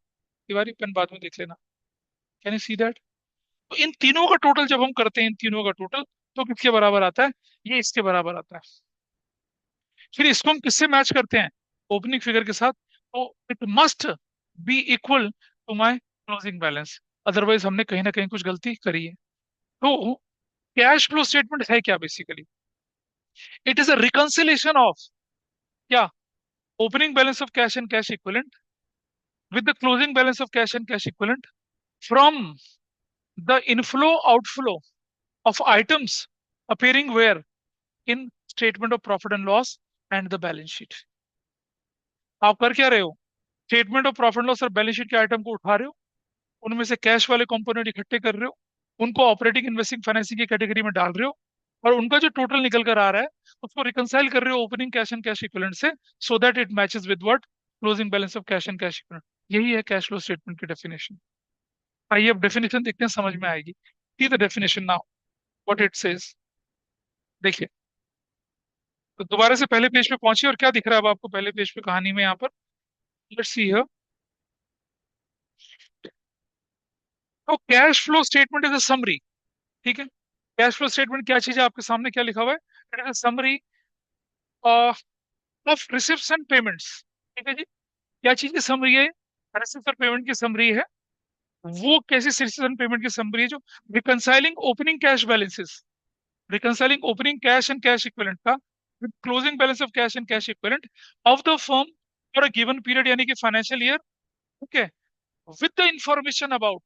तिवारी पेन बाद में देख लेना। Can you see that? तो इन तीनों का टोटल जब हम करते हैं, इन तीनों का टोटल, तो किसके बराबर आता है, ये इसके बराबर आता है। फिर इसको हम किससे मैच करते हैं, ओपनिंग फिगर के साथ। तो it must be equal to my closing balance, otherwise हमने कहीं ना कहीं कुछ गलती करी है। तो कैश फ्लो स्टेटमेंट है क्या basically, it is a reconciliation of क्या, opening balance of cash and cash equivalent with the closing balance of cash and cash equivalent from the inflow outflow of items appearing where in statement of profit and loss and the balance sheet। आप कर क्या रहे हो, स्टेटमेंट ऑफ प्रॉफिट लॉस और बैलेंस शीट के आइटम को उठा रहे हो, उनमें से कैश वाले कंपोनेंट इकट्ठे कर रहे हो, उनको ऑपरेटिंग इन्वेस्टिंग फाइनेंसिंग की कैटेगरी में डाल रहे हो, और उनका जो टोटल निकल कर आ रहा है उसको रिकंसाइल कर रहे हो opening cash and cash equivalent से, so that it matches with what, closing balance of cash and cash equivalent. यही है कैश फ्लो स्टेटमेंट की डेफिनेशन। आइए अब डेफिनेशन देखते हैं, समझ में आएगी। See the definition now, what it says. देखिए, तो दोबारा से पहले पेज पे पहुंचिए, और क्या दिख रहा है अब आपको पहले पेज पे कहानी में यहाँ पर? Let's see here. तो cash flow statement is a summary. ठीक है, कैश फ्लो स्टेटमेंट क्या चीज है, आपके सामने क्या लिखा हुआ है? It is a summary of receipts and payments. ठीक है जी, क्या चीज की समरी है? रिसिप्ट और पेमेंट की समरी है। वो कैसी रिसिप्ट एंड पेमेंट की समरी है? जो reconciling opening cash balances, reconciling opening cash and cash equivalent का with closing balance of cash and cash equivalent of the firm for a given period, यानी कि financial year. Okay, with the information about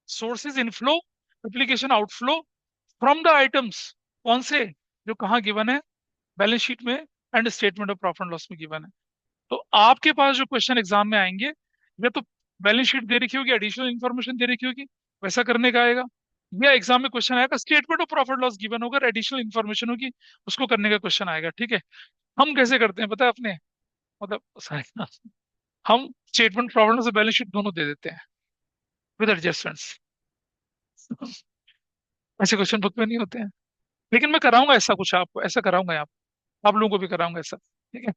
sources inflow, application outflow from the items. कौन से? जो कहाँ गिवन है? बैलेंस शीट में and statement of profit and loss में गिवन है। तो आपके पास जो क्वेश्चन एग्जाम में आएंगे, या तो बैलेंस शीट दे रखी होगी, एडिशनल इन्फॉर्मेशन दे रखी होगी, वैसा करने का आएगा। या एग्जाम में क्वेश्चन आएगा statement of profit loss given होगा, एडिशनल इन्फॉर्मेशन होगी, उसको करने का क्वेश्चन आएगा। ठीक है, हम कैसे करते हैं पता है अपने, मतलब हम स्टेटमेंट प्रॉफिट लॉस और बैलेंस शीट दोनों दे देते हैं विद एडजस्टमेंट्स। ऐसे क्वेश्चन बुक में नहीं होते हैं, लेकिन मैं कराऊंगा ऐसा कुछ, आपको ऐसा कराऊंगा, आप लोगों को भी कराऊंगा ऐसा। ठीक है,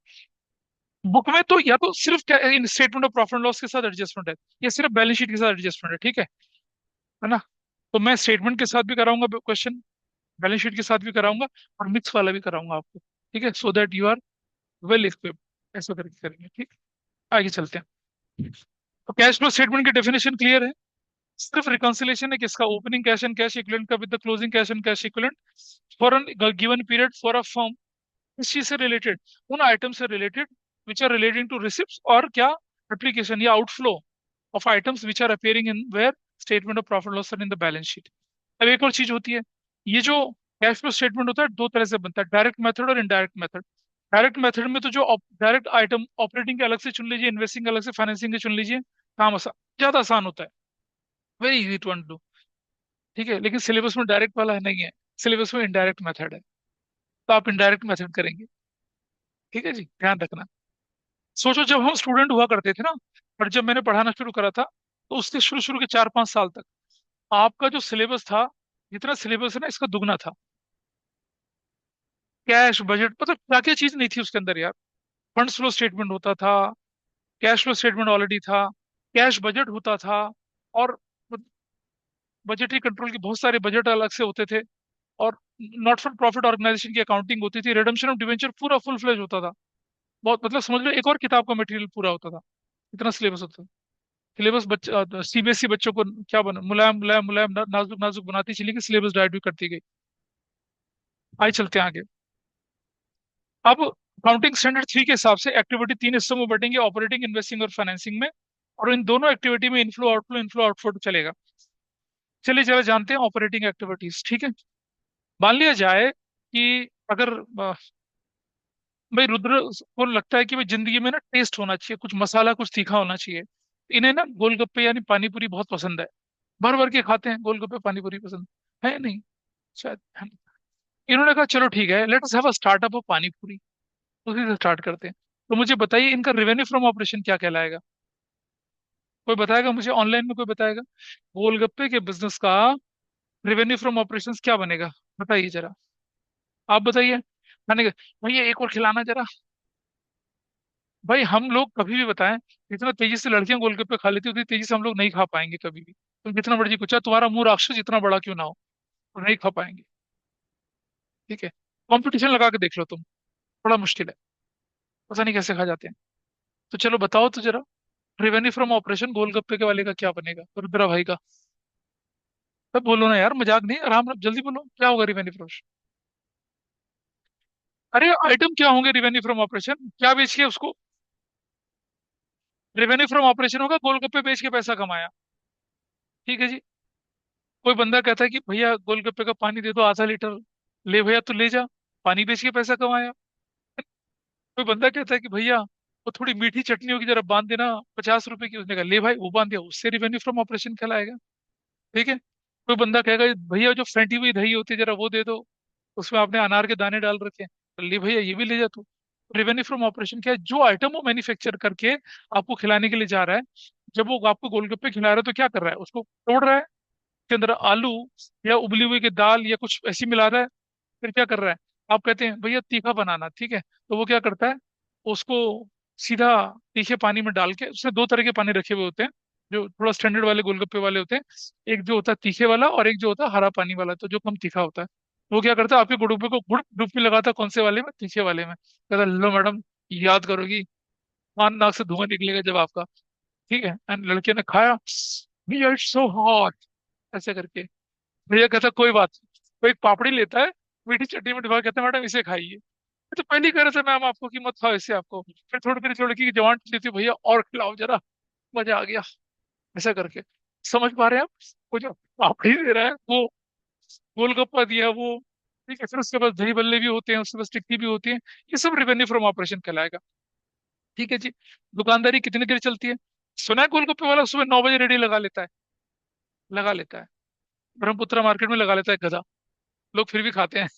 बुक में तो या तो सिर्फ statement of profit and loss के साथ एडजस्टमेंट है, या सिर्फ बैलेंस शीट के साथ एडजस्टमेंट है। ठीक है ना? तो मैं स्टेटमेंट के साथ भी कराऊंगा क्वेश्चन, बैलेंस शीट के साथ भी कराऊंगा, और मिक्स वाला भी कराऊंगा आपको। ठीक है, so that you are well equipped. ऐसा करके करेंगे। ठीक, आगे चलते हैं। तो कैश फ्लो स्टेटमेंट की डेफिनेशन क्लियर है? सिर्फ रिकंसिलेशन है किसका? Opening cash and cash equivalent का with the closing cash and cash equivalent for an given period for a firm. इस चीज से रिलेटेड, उन आइटम से related which are relating to receipt और क्या, एप्लीकेशन या outflow of items which are appearing in where statement of profit loss in the balance sheet. अब एक और चीज होती है, ये जो कैश फ्लो स्टेटमेंट होता है दो तरह से बनता है, डायरेक्ट मेथड और इनडायरेक्ट मेथड। डायरेक्ट मेथड में तो जो डायरेक्ट आइटम ऑपरेटिंग के अलग से चुन लीजिए, इन्वेस्टिंग के अलग से, फाइनेंसिंग के चुन लीजिए, काम आसान, ज्यादा आसान होता है, वेरी इजी टू अंडू। ठीक है, लेकिन सिलेबस में डायरेक्ट वाला है नहीं है, सिलेबस में इनडायरेक्ट मेथड है, तो आप इनडायरेक्ट मेथड करेंगे। ठीक है जी, ध्यान रखना। सोचो जब हम स्टूडेंट हुआ करते थे ना, और जब मैंने पढ़ाना शुरू करा था, तो उसके शुरू शुरू के 4-5 साल तक आपका जो सिलेबस था, जितना सिलेबस है ना इसका दुगना था। कैश बजट, मतलब क्या क्या चीज नहीं थी उसके अंदर यार। फंड्स फ्लो स्टेटमेंट होता था, कैश फ्लो स्टेटमेंट ऑलरेडी था, कैश बजट होता था, और बजटरी कंट्रोल के बहुत सारे बजट अलग से होते थे, और नॉट फॉर प्रॉफिट ऑर्गेनाइजेशन की अकाउंटिंग होती थी, रिडम्पशन ऑफ डिवेंचर पूरा फुल फ्लेज होता था। बहुत, मतलब समझ लो एक और किताब का मटेरियल पूरा होता था, इतना सिलेबस होता था। सिलेबस सीबीएसई बच्चों को क्या बना, मुलायम मुलायम मुलायम नाजुक नाजुक बनाती चली गई, सिलेबस डाइट भी करती गई। आइए चलते हैं आगे। अब अकाउंटिंग स्टैंडर्ड 3 के हिसाब से एक्टिविटी 3 हिस्सों में बटेंगे, ऑपरेटिंग, इन्वेस्टिंग और फाइनेंसिंग में, और इन दोनों एक्टिविटी में इनफ्लो आउटफ्लो चलेगा। चलिए जरा जानते हैं ऑपरेटिंग एक्टिविटीज। ठीक है, मान लिया जाए कि अगर भाई रुद्र को लगता है कि भाई जिंदगी में ना टेस्ट होना चाहिए, कुछ मसाला, कुछ तीखा होना चाहिए। इन्हें ना गोलगप्पे यानी पानी पूरी बहुत पसंद है, भर भर के खाते हैं गोलगप्पे पानी पूरी पसंद है नहीं, शायद है नहीं। इन्होंने कहा चलो ठीक है, let us have a startup of पानी पूरी, उसी से स्टार्ट करते हैं। तो मुझे बताइए इनका रेवेन्यू फ्रॉम ऑपरेशन क्या कहलाएगा? कोई बताएगा मुझे, ऑनलाइन में कोई बताएगा? गोलगप्पे के बिजनेस का रेवेन्यू फ्रॉम ऑपरेशन क्या बनेगा? बताइए जरा, आप बताइए। मैंने कहा, भैया एक और खिलाना जरा। भाई हम लोग कभी भी बताएं, जितना तेजी से लड़कियां गोलगप्पे खा लेती, उतनी तेजी से हम लोग नहीं खा पाएंगे कभी भी। तुम जितना मर्जी कुछ, चाहे तुम्हारा मुंह राक्षस जितना बड़ा क्यों ना हो, तो नहीं खा पाएंगे। ठीक है, कंपटीशन लगा के देख लो तुम, बड़ा मुश्किल है, पता नहीं कैसे खा जाते हैं। तो चलो बताओ तो जरा, रेवेन्यू फ्रॉम ऑपरेशन गोलगप्पे के वाले का क्या बनेगा, रुद्रा भाई का? तब बोलो ना यार, मजाक नहीं, आराम जल्दी बोलो, क्या होगा रेवेन्यू फ्रॉम? अरे आइटम क्या होंगे रेवेन्यू फ्रॉम ऑपरेशन, क्या बेच के उसको? रेवेन्यू फ्रॉम ऑपरेशन होगा गोलगप्पे बेच के पैसा कमाया। ठीक है जी, कोई बंदा कहता है कि भैया गोलगप्पे का पानी दे दो ½ लीटर, ले भैया तू ले जा, पानी बेच के पैसा कमाया। कोई बंदा कहता है कि भैया वो थोड़ी मीठी चटनी होगी जरा बांध देना, ₹50 की, उसने कहा ले भाई वो बांध दिया, उससे रेवेन्यू फ्रॉम ऑपरेशन कहलाएगा। ठीक है, कोई बंदा कहेगा भैया जो फेंटी हुई दही होती है जरा वो दे दो, उसमें आपने अनार के दाने डाल रखे हैं, तो ले भैया ये भी ले जा तू। रेवेन्यू फ्रॉम ऑपरेशन क्या है? जो आइटम वो मैन्युफैक्चर करके आपको खिलाने के लिए जा रहा है, जब वो आपको गोलगप्पे खिला रहा है तो क्या कर रहा है, उसको तोड़ रहा है, उसके अंदर आलू या उबली हुई की दाल या कुछ ऐसी मिला रहा है, फिर क्या कर रहा है, आप कहते हैं भैया तीखा बनाना, ठीक है, तो वो क्या करता है, उसको सीधा तीखे पानी में डाल के, उसने दो तरह के पानी रखे हुए होते हैं, जो थोड़ा स्टैंडर्ड वाले गोलगप्पे वाले होते हैं, एक जो होता है तीखे वाला और एक जो होता है हरा पानी वाला, तो जो कम तीखा होता है। तो वो क्या करता है, आपके गोलगप्पे को गुड़ डुबकी लगाता है, कौन से वाले में, तीखे वाले में, कहता है, लो मैडम, याद करोगी, कान नाक से धुआं निकलेगा जब आपका। ठीक है, एंड लड़के ने खाया, भैया इट्स सो हॉट, ऐसे करके। भैया कहता कोई बात नहीं। वो एक पापड़ी लेता है, मीठी चटनी में डुबा, कहता है मैडम इसे खाइए। मैं तो पहले ही कह रहा था मैम आपको कि मत खाओ इसे, आपको फिर थोड़ी देर छोड़ के जवान देती, भैया और खिलाओ जरा, मजा आ गया, ऐसा करके। समझ पा रहे हैं आप, वो जो पापड़ी दे रहा है, वो गोलगप्पा दिया वो, ठीक है, फिर उसके पास दही बल्ले भी होते हैं, उसके पास टिक्की भी होती है, ये सब रेवेन्यू फ्रॉम ऑपरेशन कहलाएगा। ठीक है जी। दुकानदारी कितनी देर चलती है? सुना है गोलगप्पे वाला सुबह 9 बजे रेडी लगा लेता है, लगा लेता है, ब्रह्मपुत्र मार्केट में लगा लेता है गधा, लोग फिर भी खाते हैं।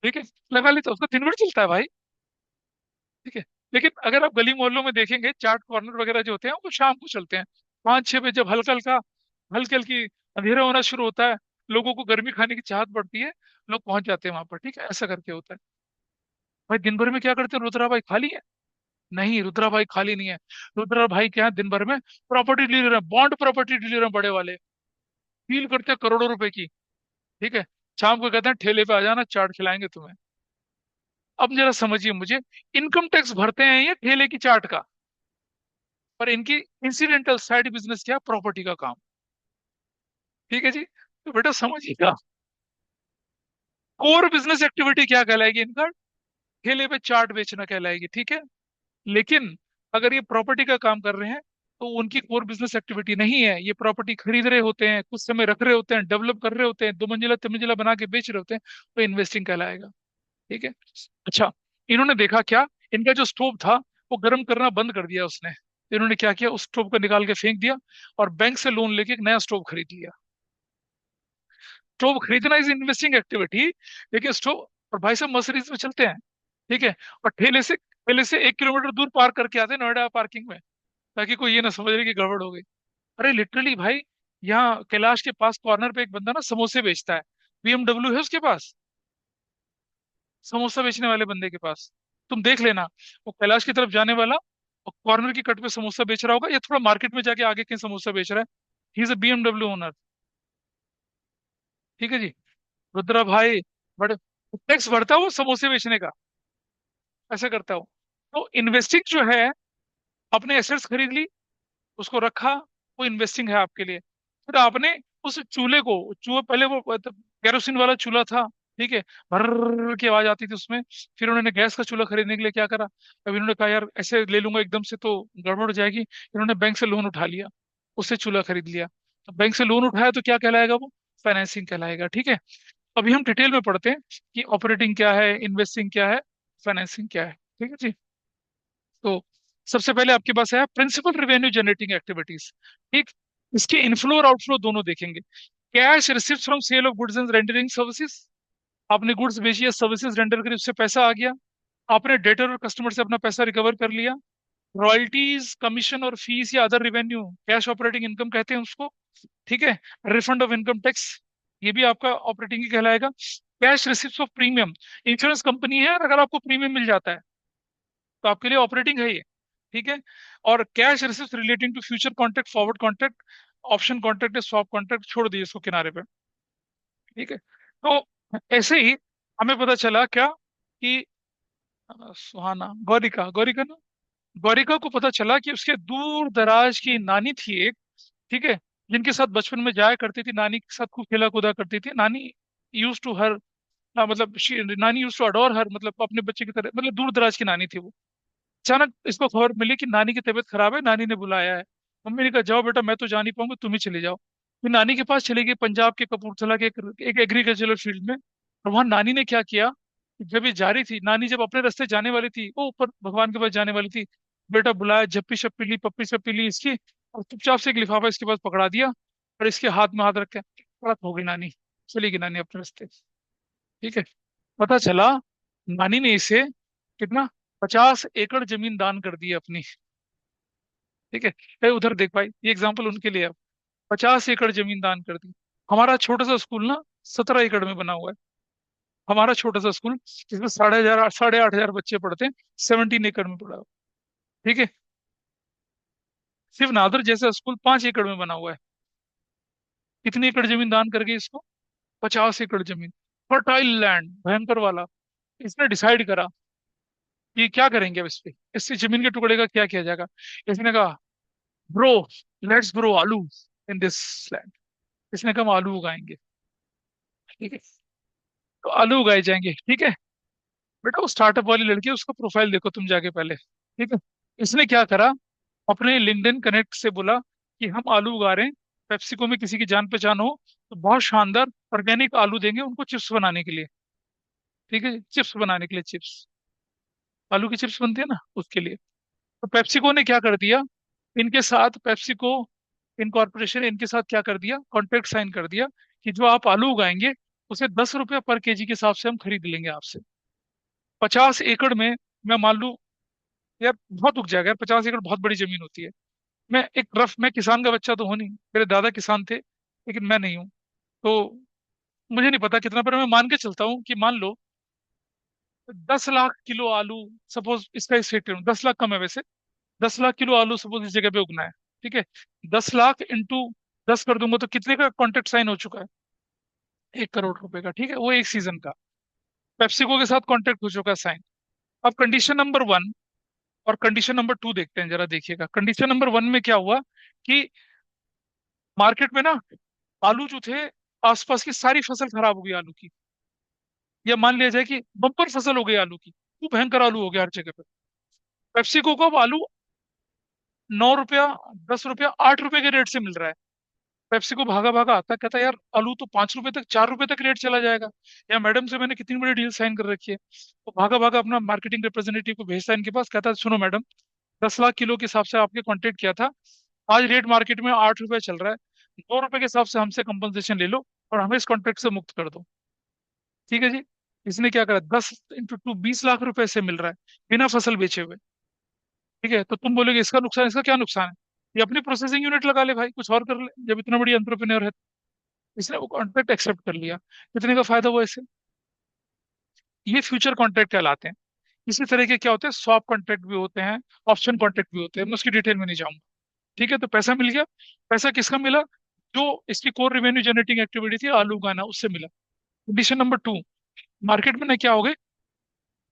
ठीक है, लगा लेता है, उसका दिन भर चलता है भाई। ठीक है, लेकिन अगर आप गली मोहल्लों में देखेंगे, चाट कॉर्नर वगैरह जो होते हैं वो शाम को चलते हैं, 5-6 बजे, जब हल्का हल्का, हल्की हल्की अंधेरा होना शुरू होता है, लोगों को गर्मी खाने की चाहत बढ़ती है, लोग पहुंच जाते हैं वहां पर। ठीक है, ऐसा करके होता है। भाई दिन भर में क्या करते हैं, रुद्रा भाई खाली है? नहीं, रुद्रा भाई खाली नहीं है। रुद्रा भाई क्या है, दिन भर में प्रॉपर्टी डीलर है, बॉन्ड प्रॉपर्टी डीलर है, बड़े वाले, डील करते हैं करोड़ों रुपए की। ठीक है, शाम को कहते हैं ठेले पे आ जाना, चाट खिलाएंगे तुम्हें। अब जरा समझिए मुझे, इनकम टैक्स भरते हैं ये ठेले की चाट का, पर इनकी इंसिडेंटल साइड बिजनेस क्या, प्रॉपर्टी का काम। ठीक है जी, तो बेटा समझिएगा, कोर बिजनेस एक्टिविटी क्या कहलाएगी इनका, ठेले पे चाट बेचना कहलाएगी। ठीक है, लेकिन अगर ये प्रॉपर्टी का काम कर रहे हैं, तो उनकी कोर बिजनेस एक्टिविटी नहीं है, ये प्रॉपर्टी खरीद रहे होते हैं, कुछ समय रख रहे होते हैं, डेवलप कर रहे होते हैं, 2 मंजिला 3 मंजिला बना के बेच रहे होते हैं, तो इन्वेस्टिंग कहलाएगा। ठीक है। अच्छा, इन्होंने देखा क्या, इनका जो स्टोव था वो गर्म करना बंद कर दिया उसने, तो इन्होंने क्या किया, उस स्टोव को निकाल के फेंक दिया, और बैंक से लोन लेके एक नया स्टोव खरीद लिया। स्टोव खरीदना इज इन्वेस्टिंग एक्टिविटी, लेकिन स्टोव, और भाई साहब मर्सिडीज में चलते हैं। ठीक है, और ठेले से 1 किलोमीटर दूर पार्क करके आते हैं नोएडा पार्किंग में, ताकि कोई ये ना समझ ले कि गड़बड़ हो गई। अरे लिटरली भाई, यहाँ कैलाश के पास कॉर्नर पे एक बंदा ना समोसे बेचता है, बीएमडब्ल्यू है उसके पास, समोसा बेचने वाले बंदे के पास, तुम देख लेना, वो कैलाश की तरफ जाने वाला, और कॉर्नर की कट पे समोसा बेच रहा होगा, या थोड़ा मार्केट में जाके आगे कहीं समोसा बेच रहा है, he is a BMW owner. ठीक है जी। रुद्रा भाई, बड़े टैक्स भरता हो समोसे बेचने का, ऐसा करता हो। तो इन्वेस्टिंग जो है, अपने एसेट्स खरीद ली, उसको रखा, वो इन्वेस्टिंग है आपके लिए। फिर आपने उस चूल्हे को, चूल्हा पहले वो केरोसिन वाला चूल्हा था, ठीक है, भर्र की आवाज आती थी उसमें, फिर उन्होंने गैस का चूल्हा खरीदने के लिए क्या करा, अब इन्होंने कहा यार ऐसे ले लूंगा एकदम से तो गड़बड़ हो जाएगी, इन्होंने बैंक से लोन उठा लिया, उससे चूल्हा खरीद लिया। तो बैंक से लोन उठाया तो क्या कहलाएगा वो, फाइनेंसिंग कहलाएगा। ठीक है, अभी हम डिटेल में पढ़ते हैं कि ऑपरेटिंग क्या है, इन्वेस्टिंग क्या है, फाइनेंसिंग क्या है। ठीक है जी। तो सबसे पहले आपके पास है प्रिंसिपल रेवेन्यू जनरेटिंग एक्टिविटीज। ठीक, इसके इनफ्लो और आउटफ्लो दोनों देखेंगे। Cash receipt from sale of goods and rendering services, आपने गुड्स बेची या सर्विसेज रेंडर करी, उससे पैसा आ गया। आपने डेटर और कस्टमर से अपना पैसा रिकवर कर लिया। रॉयल्टीज, कमीशन और फीस या other revenue, cash operating income कहते हैं उसको। ठीक है, रिफंड ऑफ इनकम टैक्स, ये भी आपका ऑपरेटिंग ही कहलाएगा। Cash receipt of premium, insurance company है और अगर आपको प्रीमियम मिल जाता है तो आपके लिए ऑपरेटिंग है ये। ठीक है, और cash receipt relating to future contract, forward contract, option contract, swap contract, छोड़ दिए इसको किनारे पे। ठीक है, तो ऐसे ही हमें पता चला क्या कि सुहाना, गौरिका, गौरिका ना, गौरिका को पता चला कि उसके दूर दराज की नानी थी एक, ठीक है, जिनके साथ बचपन में जाया करती थी, नानी के साथ खूब खेला कूदा करती थी नानी, यूज टू हर, मतलब नानी यूज टू अडोर हर, मतलब अपने बच्चे की तरह, मतलब दूर दराज की नानी थी वो। अचानक इसको खबर मिली कि नानी की तबीयत खराब है, नानी ने बुलाया है। मम्मी ने कहा जाओ बेटा, मैं तो जा नहीं पाऊंगी, तुम ही चले जाओ। फिर नानी के पास चली गई, पंजाब के कपूरथला के एक एग्रीकल्चरल फील्ड में। और वहां नानी ने क्या किया, कि जब ये जा रही थी, नानी जब अपने रास्ते जाने वाली थी, वो ऊपर भगवान के पास जाने वाली थी, बेटा बुलाया, झप्पी शप्पी ली, पप्पी शप्पी ली इसकी, और चुपचाप से एक लिफाफा इसके पास पकड़ा दिया, और इसके हाथ में हाथ रख के पलक हो गई नानी, चली गई नानी अपने रास्ते। ठीक है, पता चला नानी ने इसे कितना, 50 एकड़ जमीन दान कर दी है अपनी। ठीक है, उधर देख भाई, ये एग्जाम्पल उनके लिए है। 50 एकड़ जमीन दान कर दी। हमारा छोटा सा स्कूल ना 17 एकड़ में बना हुआ है। हमारा छोटा सा स्कूल जिसमें 8,500 बच्चे पढ़ते हैं, 17 एकड़ में पड़ा हुआ। ठीक है। सिर्फ नादर जैसा स्कूल 5 एकड़ में बना हुआ है। कितनी एकड़ जमीन दान करके इसको? 50 एकड़ जमीन, फर्टाइल लैंड, भयंकर वाला। इसने डिसाइड करा कि क्या करेंगे अब इस पे, इस जमीन के टुकड़े का क्या किया जाएगा। इसने कहा, ब्रो, लेट्स ग्रो आलू इन दिस लैंड। इसने कहा हम आलू उगाएंगे। ठीक है। तो आलू उगाए जाएंगे। ठीक है। बेटा वो स्टार्टअप वाली लड़की है, उसका प्रोफाइल देखो तुम जाके पहले। ठीक है। इसने क्या करा, अपने लिंक्डइन कनेक्ट से बोला कि हम आलू उगा रहे हैं, पेप्सिको में किसी की जान पहचान हो तो बहुत शानदार ऑर्गेनिक आलू देंगे उनको चिप्स बनाने के लिए। ठीक है, चिप्स बनाने के लिए, चिप्स, आलू की चिप्स बनती है ना, उसके लिए। तो पेप्सिको ने क्या कर दिया, इनके साथ पेप्सिको इनकॉर्पोरेशन इनके साथ क्या कर दिया, कॉन्ट्रैक्ट साइन कर दिया कि जो आप आलू उगाएंगे उसे 10 रुपया पर केजी के हिसाब से हम खरीद लेंगे आपसे। 50 एकड़ में, मैं मान लू, यार बहुत उग जाएगा यार, 50 एकड़ बहुत बड़ी जमीन होती है। मैं किसान का बच्चा तो हूं नहीं, मेरे दादा किसान थे लेकिन मैं नहीं हूँ। तो मुझे नहीं पता कितना, पर मैं मान के चलता हूँ कि मान लो 10 लाख किलो आलू, सपोज इसका इस फैक्ट्री में 10 लाख कम है वैसे, 10 लाख किलो आलू सपोज इस जगह पे उगना है। ठीक है। 10 लाख इंटू 10 कर दूंगा तो कितने का कॉन्ट्रैक्ट साइन हो चुका है? 1 करोड़ रुपए का। ठीक है, वो एक सीजन का पेप्सिको के साथ कॉन्ट्रैक्ट हो चुका है साइन। अब कंडीशन नंबर 1 और कंडीशन नंबर 2 देखते हैं, जरा देखिएगा। कंडीशन नंबर 1 में क्या हुआ कि मार्केट में ना आलू जो थे, आसपास की सारी फसल खराब हो गई आलू की। या मान लिया जाए कि बम्पर फसल हो गई आलू की, खूब भयंकर आलू हो गया हर जगह पे। पेप्सिको को अब आलू 9 रुपया, 10 रुपया, 8 रुपए के रेट से मिल रहा है। पेप्सिको भागा भागा आता, कहता यार आलू तो 5 रुपए तक, 4 रुपए तक रेट चला जाएगा। या मैडम से मैंने कितनी बड़ी डील साइन कर रखी है। तो भागा भागा अपना मार्केटिंग रिप्रेजेंटेटिव को भेजता है इनके पास, कहता है सुनो मैडम, 10 लाख किलो के हिसाब से आपके कॉन्टेक्ट किया था, आज रेट मार्केट में 8 रुपए चल रहा है, 2 रुपए के हिसाब से हमसे कंपनसेशन ले लो और हमें इस कॉन्ट्रैक्ट से मुक्त कर दो। ठीक है जी। इसने क्या करा, 10 इंटू 2, 20 लाख रुपए से मिल रहा है बिना फसल बेचे हुए। ठीक है। तो तुम बोलोगे इसका नुकसान, इसका क्या नुकसान है? ये अपनी प्रोसेसिंग यूनिट लगा ले भाई, कुछ और कर ले, जब इतना बड़ी एंटरप्रेन्योर है। इसने वो कॉन्ट्रैक्ट एक्सेप्ट कर लिया। कितने का फायदा हुआ इसे? ये फ्यूचर कॉन्ट्रैक्ट कहलाते हैं। इसी तरह के क्या होते हैं, स्वैप कॉन्ट्रैक्ट भी होते हैं, ऑप्शन कॉन्ट्रैक्ट भी होते हैं, मैं उसकी डिटेल में नहीं जाऊंगा। ठीक है। तो पैसा मिल गया। पैसा किसका मिला? जो इसकी कोर रेवेन्यू जनरेटिंग एक्टिविटी थी आलू उगाना, उससे मिला। कंडीशन नंबर 2, मार्केट में ना क्या हो गई,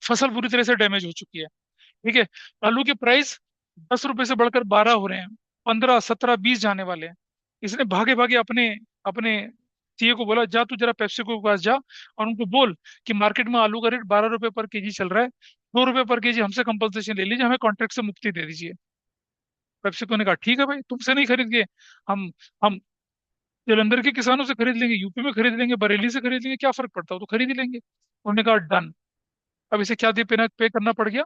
फसल पूरी तरह से डैमेज हो चुकी है। ठीक है। आलू के प्राइस 10 रुपए से बढ़कर 12 हो रहे हैं, 15, 17, 20 जाने वाले हैं। इसने भागे भागे अपने अपने सीए को बोला, जा तू जरा पेप्सिको के पास जा और उनको बोल कि मार्केट में आलू का रेट 12 रुपए पर केजी चल रहा है, 2 रुपए पर केजी हमसे कंपनसेशन ले लीजिए, हमें कॉन्ट्रैक्ट से मुक्ति दे दीजिए। पेप्सिको ने कहा ठीक है भाई, तुमसे नहीं खरीद गए, हम जलंधर के किसानों से खरीद लेंगे, यूपी में खरीद लेंगे, बरेली से खरीद लेंगे, क्या फर्क पड़ता है, वो तो खरीद ही लेंगे। उन्होंने कहा डन। अब इसे क्या दे पे करना पड़ गया,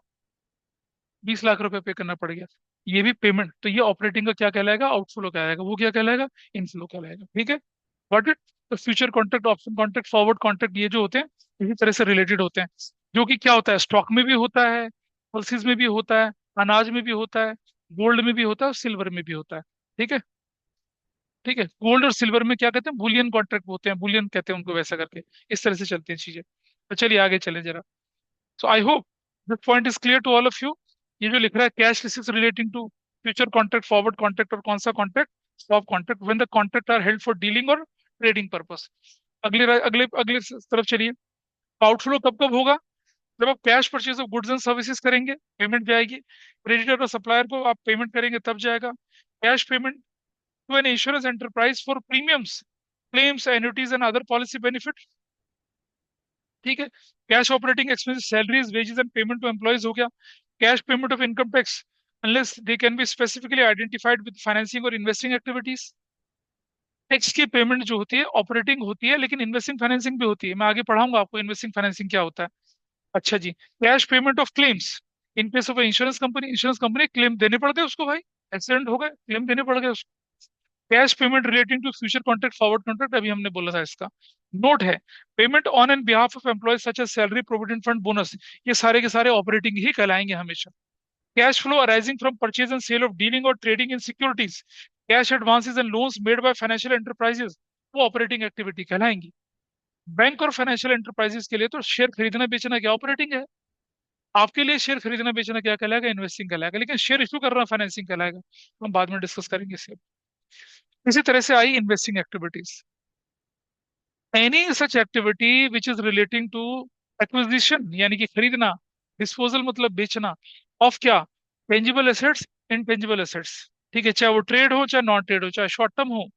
20 लाख रुपए पे करना पड़ गया। ये भी पेमेंट, तो ये ऑपरेटिंग का क्या कहलाएगा, आउटफ्लो कहलाएगा, वो क्या कहलाएगा, इनफ्लो कहलाएगा। ठीक है। Got it. तो future contract, option contract, forward contract, ये जो होते हैं इसी तरह से रिलेटेड होते हैं। जो कि क्या होता है, स्टॉक में भी होता है, पल्सिस में भी होता है, अनाज में भी होता है, गोल्ड में भी होता है और सिल्वर में भी होता है। ठीक है। ठीक है। गोल्ड और सिल्वर में क्या कहते हैं, बुलियन कॉन्ट्रैक्ट होते हैं, बुलियन कहते हैं उनको, वैसा करके इस तरह से चलती हैं चीजें। तो चलिए आगे चलें जरा। So I hope this point is clear to all of you. ये जो लिख रहा है, cash receives relating to future contract, forward contract, और कौन सा contract, swap contract, when the contract are held for dealing और ट्रेडिंग पर्पस। अगले अगले अगले तरफ चलिए। आउटफ्लो कब कब होगा? जब आप cash purchase of goods and services करेंगे, पेमेंट जाएगी। क्रेडिटर और सप्लायर को आप पेमेंट करेंगे तब जाएगा। Cash payment to an insurance enterprise for premiums, claims, annuities and other policy benefit. ठीक है। Cash operating expenses, salaries, wages and payment to employees हो गया। Cash payment of income tax unless they can be specifically identified with financing और इन्वेस्टिंग एक्टिविटीज। टैक्स की पेमेंट जो होती है ऑपरेटिंग होती है, लेकिन इन्वेस्टिंग फाइनेंसिंग भी होती है, मैं आगे पढ़ाऊंगा आपको इन्वेस्टिंग फाइनेंसिंग क्या होता है। अच्छा जी। Cash payment of claims in case of insurance company claim देने पड़ते हैं उसको भाई, एक्सीडेंट हो गए क्लेम देने पड़ गए। Cash payment relating to future contract, forward contract, अभी हमने बोला था इसका। नोट है, payment on and behalf of employee such as salary, provident fund, bonus, ये सारे के सारे ऑपरेटिंग ही कहलाएंगे हमेशा। Cash flow arising from purchase and sale of dealing और trading in securities, cash advances and loans made by financial enterprises, वो ऑपरेटिंग एक्टिविटी कहलाएंगी। बैंक और फाइनेंशियल एंटरप्राइजेस के लिए तो शेयर खरीदना बेचना क्या, ऑपरेटिंग है। आपके लिए शेयर खरीदना बेचना क्या कहलाएगा, इन्वेस्टिंग कहलाएगा। लेकिन शेयर इशू करना फाइनेंसिंग कहलाएगा, हम बाद में डिस्कस करेंगे इसे। इसी तरह से आई investing activities, any such activity which is relating to acquisition यानी कि खरीदना, डिस्पोजल मतलब बेचना, ऑफ क्या, टेंजिबल एसेट्स, इनटेंजिबल एसेट्स। ठीक है, चाहे वो ट्रेड हो चाहे नॉन ट्रेड हो, चाहे शॉर्ट टर्म हो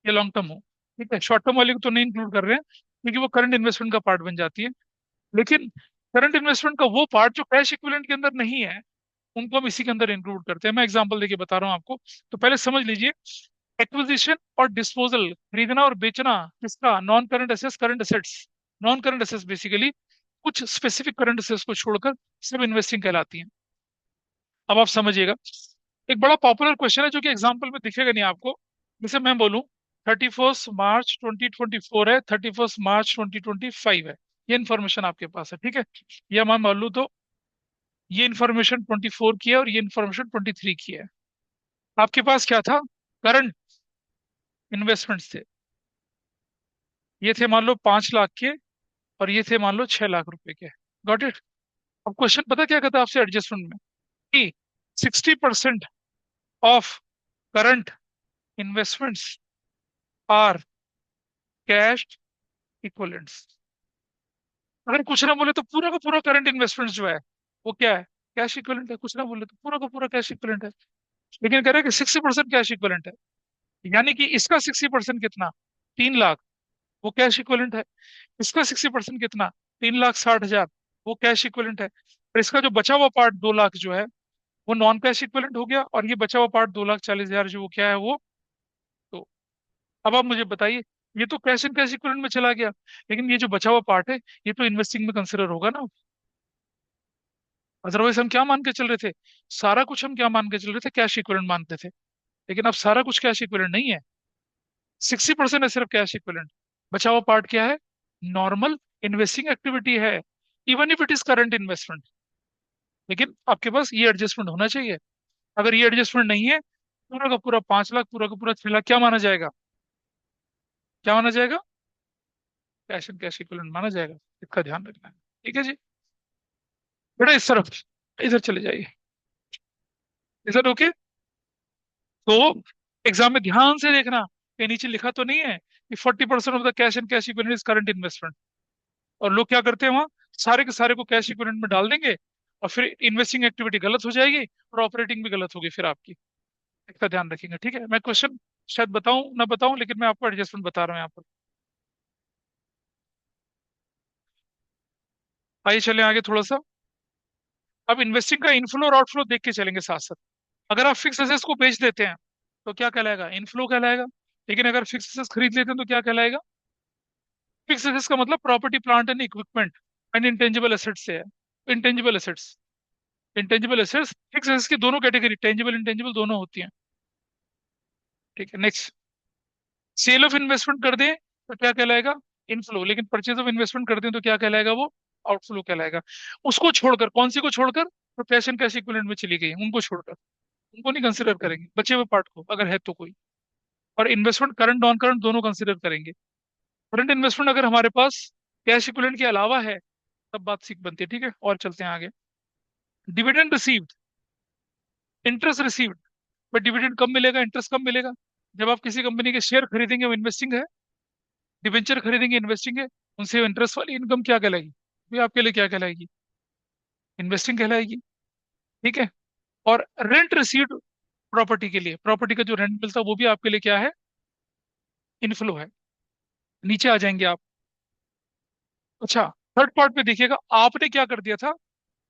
या लॉन्ग टर्म हो। ठीक है, शॉर्ट टर्म वाले को तो नहीं इंक्लूड कर रहे हैं क्योंकि वो करंट इन्वेस्टमेंट का पार्ट बन जाती है। लेकिन करंट इन्वेस्टमेंट का वो पार्ट जो कैश इक्विवेलेंट के अंदर नहीं है, उनको हम इसी के अंदर इंक्लूड करते हैं। मैं एग्जांपल देके बता रहा हूँ आपको, तो पहले समझ लीजिए। एक्विजिशन और डिस्पोजल, खरीदना और बेचना किसका, non current assets, current assets, non current assets basically कुछ स्पेसिफिक करंट एसेट्स को छोड़कर सब इन्वेस्टिंग कहलाती हैं। अब आप समझिएगा, एक बड़ा पॉपुलर क्वेश्चन है जो कि एग्जाम्पल में दिखेगा नहीं आपको। जैसे मैं बोलूं 31 मार्च 2024 है, 31 मार्च 2025 है, ये इन्फॉर्मेशन आपके पास है। ठीक है, या मैं मान लूं तो ये इन्फॉर्मेशन 24 की है और ये इन्फॉर्मेशन 23 की है। आपके पास क्या था, करंट इन्वेस्टमेंट्स थे। ये थे मान लो 5 लाख के, और ये थे मान लो 6 लाख रुपए के। Got it. अब क्वेश्चन पता क्या कहता है आपसे एडजस्टमेंट में, कि 60% of current investments are cash equivalents. अगर कुछ ना बोले तो पूरा का पूरा करंट इन्वेस्टमेंट जो है वो क्या है, कैश इक्वलेंट है। कुछ ना बोले तो पूरा का पूरा कैश इक्वलेंट है। लेकिन कह रहे हैं कि 60% कैश इक्वलेंट है, यानी कि इसका 60% कितना, 3 लाख, वो कैश इक्वलेंट है। इसका 60% कितना, 3,60,000, वो कैश इक्वलेंट है। और इसका जो बचा हुआ पार्ट 2 लाख जो है, वो नॉन कैश इक्वलेंट हो गया। और ये बचा हुआ पार्ट 2,40,000 जो वो क्या है वो, तो अब आप मुझे बताइए, ये तो कैश एंड कैश इक्वलेंट में चला गया, लेकिन ये जो बचा हुआ पार्ट है ये तो इन्वेस्टिंग में कंसिडर होगा ना। अदरवाइज हम क्या मान के चल रहे थे, सारा कुछ हम क्या मान के चल रहे थे, कैश इक्विवेलेंट मानते थे। लेकिन अब सारा कुछ कैश इक्विवेलेंट नहीं है, 60% है सिर्फ कैश इक्विवेलेंट। बचा हुआ पार्ट क्या है, नॉर्मल इन्वेस्टिंग एक्टिविटी है, even if it is current investment. लेकिन आपके पास ये एडजस्टमेंट होना चाहिए। अगर ये एडजस्टमेंट नहीं है, पूरा का पूरा 5 लाख, पूरा का पूरा 6 लाख क्या माना जाएगा, क्या माना जाएगा, कैश एंड कैश इक्विवेलेंट माना जाएगा। इसका ध्यान रखना है। ठीक है जी, बेटा इस तरफ, इधर चले जाइए, इधर ओके। तो एग्जाम में ध्यान से देखना, कहीं नीचे लिखा तो नहीं है कि 40% of the cash and cash equivalent is current investment. और लोग क्या करते हैं वहां, सारे के सारे को कैश इक्विवेलेंट में डाल देंगे, और फिर इन्वेस्टिंग एक्टिविटी गलत हो जाएगी और ऑपरेटिंग भी गलत होगी फिर आपकी। इसका ध्यान रखेंगे। ठीक है, मैं क्वेश्चन शायद बताऊं ना बताऊं, लेकिन मैं आपको एडजस्टमेंट बता रहा हूँ यहाँ पर। आइए चलें आगे थोड़ा सा। अब इन्वेस्टिंग का इनफ्लो और आउटफ्लो देख के चलेंगे साथ साथ। अगर आप फिक्स एसेट्स को बेच देते हैं तो क्या कहलाएगा, इनफ्लो कहलाएगा। लेकिन अगर फिक्स एसेट्स खरीद लेते हैं तो क्या कहलाएगा, फिक्स एसेट्स का मतलब property plant and equipment and intangible assets से है। Intangible assets, intangible assets fix assets की दोनों कैटेगरी, टेंजिबल इंटेंजिबल दोनों होती हैं। ठीक है, नेक्स्ट। सेल ऑफ इन्वेस्टमेंट कर दें तो क्या कहलाएगा, इनफ्लो। लेकिन परचेज ऑफ इन्वेस्टमेंट कर दें तो क्या कहलाएगा वो, आउटफ्लो कहलाएगा। उसको छोड़कर, कौन सी को छोड़कर, तो कैश एंड कैश इक्विवेलेंट में चली गई उनको छोड़कर, उनको नहीं कंसिडर करेंगे, बचे हुए पार्ट को अगर है तो कोई। और इन्वेस्टमेंट करंट नॉन करंट दोनों कंसिडर करेंगे। करंट इन्वेस्टमेंट अगर हमारे पास कैश इक्विवेलेंट के अलावा है, तब बात सीख बनती है। ठीक है, और चलते हैं आगे। Dividend received, interest received. But dividend कब मिलेगा, इंटरेस्ट कब मिलेगा, जब आप किसी कंपनी के शेयर खरीदेंगे, वो इन्वेस्टिंग है। डिवेंचर खरीदेंगे, इन्वेस्टिंग है। उनसे इंटरेस्ट वाली इनकम क्या कहलाएगी, भी आपके लिए क्या कहलाएगी, इन्वेस्टिंग कहलाएगी। ठीक है। और रेंट रिसीव्ड प्रॉपर्टी के लिए, प्रॉपर्टी का जो रेंट मिलता है वो भी आपके लिए क्या है, इनफ्लो है। नीचे आ जाएंगे आप। अच्छा, थर्ड पार्ट पे देखिएगा, आपने क्या कर दिया था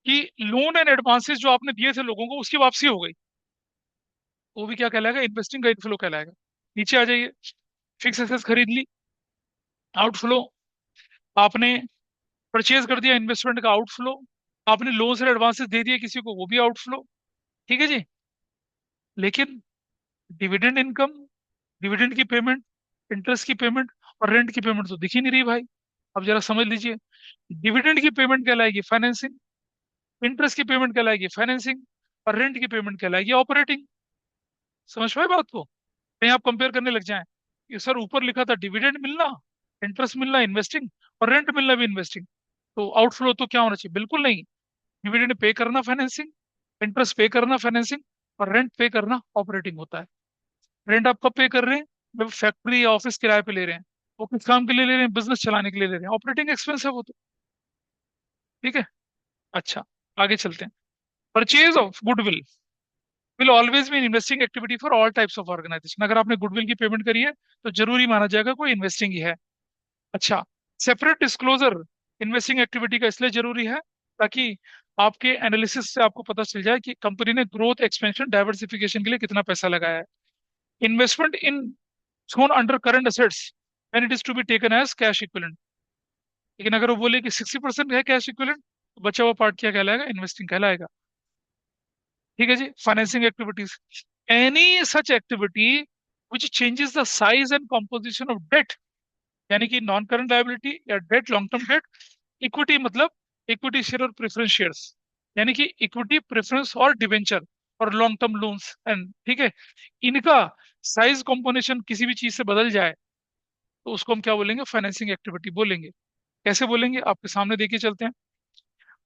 कि लोन एंड एडवांसेस जो आपने दिए थे लोगों को, उसकी वापसी हो गई, वो भी क्या कहलाएगा, इन्वेस्टिंग का इनफ्लो कहलाएगा। नीचे आ जाइए, फिक्स एसेट्स खरीद ली, आउटफ्लो। आपने परचेज कर दिया, इन्वेस्टमेंट का आउटफ्लो। आपने लोन एंड एडवांसेस दे दिए किसी को, वो भी आउटफ्लो। ठीक है जी। लेकिन डिविडेंड इनकम, डिविडेंड की पेमेंट, इंटरेस्ट की पेमेंट और रेंट की पेमेंट तो दिख ही नहीं रही भाई। अब जरा समझ लीजिए, डिविडेंड की पेमेंट कहलाएगी फाइनेंसिंग, इंटरेस्ट की पेमेंट कहलाएगी फाइनेंसिंग, और रेंट की पेमेंट कहलाएगी ऑपरेटिंग। समझ पाए बात को, कहीं आप कंपेयर करने लग जाएं कि सर ऊपर लिखा था डिविडेंड मिलना, इंटरेस्ट मिलना इन्वेस्टिंग, और रेंट मिलना भी इन्वेस्टिंग। तो आउटफ्लो तो क्या होना चाहिए? बिल्कुल नहीं। डिविडेंड पे करना फाइनेंसिंग, इंटरेस्ट पे करना फाइनेंसिंग, और रेंट पे करना ऑपरेटिंग होता है। रेंट आप कब पे कर रहे हैं? जब फैक्ट्री या ऑफिस किराए पे ले रहे हैं। वो किस काम के लिए ले रहे हैं? बिजनेस चलाने के लिए ले रहे हैं, ऑपरेटिंग एक्सपेंस है वो तो। ठीक है। अच्छा, आगे चलते हैं। Purchase of goodwill will always be investing activity for all types of organisation. अगर आपने गुडविल की पेमेंट करी है तो जरूरी माना जाएगा कोई इन्वेस्टिंग ही है। अच्छा, सेपरेट डिस्क्लोजर इन्वेस्टिंग एक्टिविटी का इसलिए जरूरी है ताकि आपके एनालिसिस से आपको पता चल जाए कि कंपनी ने ग्रोथ, एक्सपेंशन, डाइवर्सिफिकेशन के लिए कितना पैसा लगाया है। Investment in shown under current assets when it is to be taken as cash equivalent। लेकिन अगर वो बोले कि 60% है कैश इक्विवेलेंट, तो बचा हुआ पार्ट क्या कहलाएगा? इन्वेस्टिंग कहलाएगा। ठीक है जी। Financing activities, any such activity which changes the size and composition of debt, यानी कि नॉन करंट लायबिलिटी या debt, long term debt. Equity मतलब इक्विटी शेयर और प्रेफरेंस शेयर्स, यानी कि इक्विटी, प्रेफरेंस और डिवेंचर और लॉन्ग टर्म लोन्स एंड, ठीक है, इनका साइज कॉम्पोजिशन किसी भी चीज से बदल जाए तो उसको हम क्या बोलेंगे? फाइनेंसिंग एक्टिविटी बोलेंगे। कैसे बोलेंगे? आपके सामने देखिए, चलते हैं।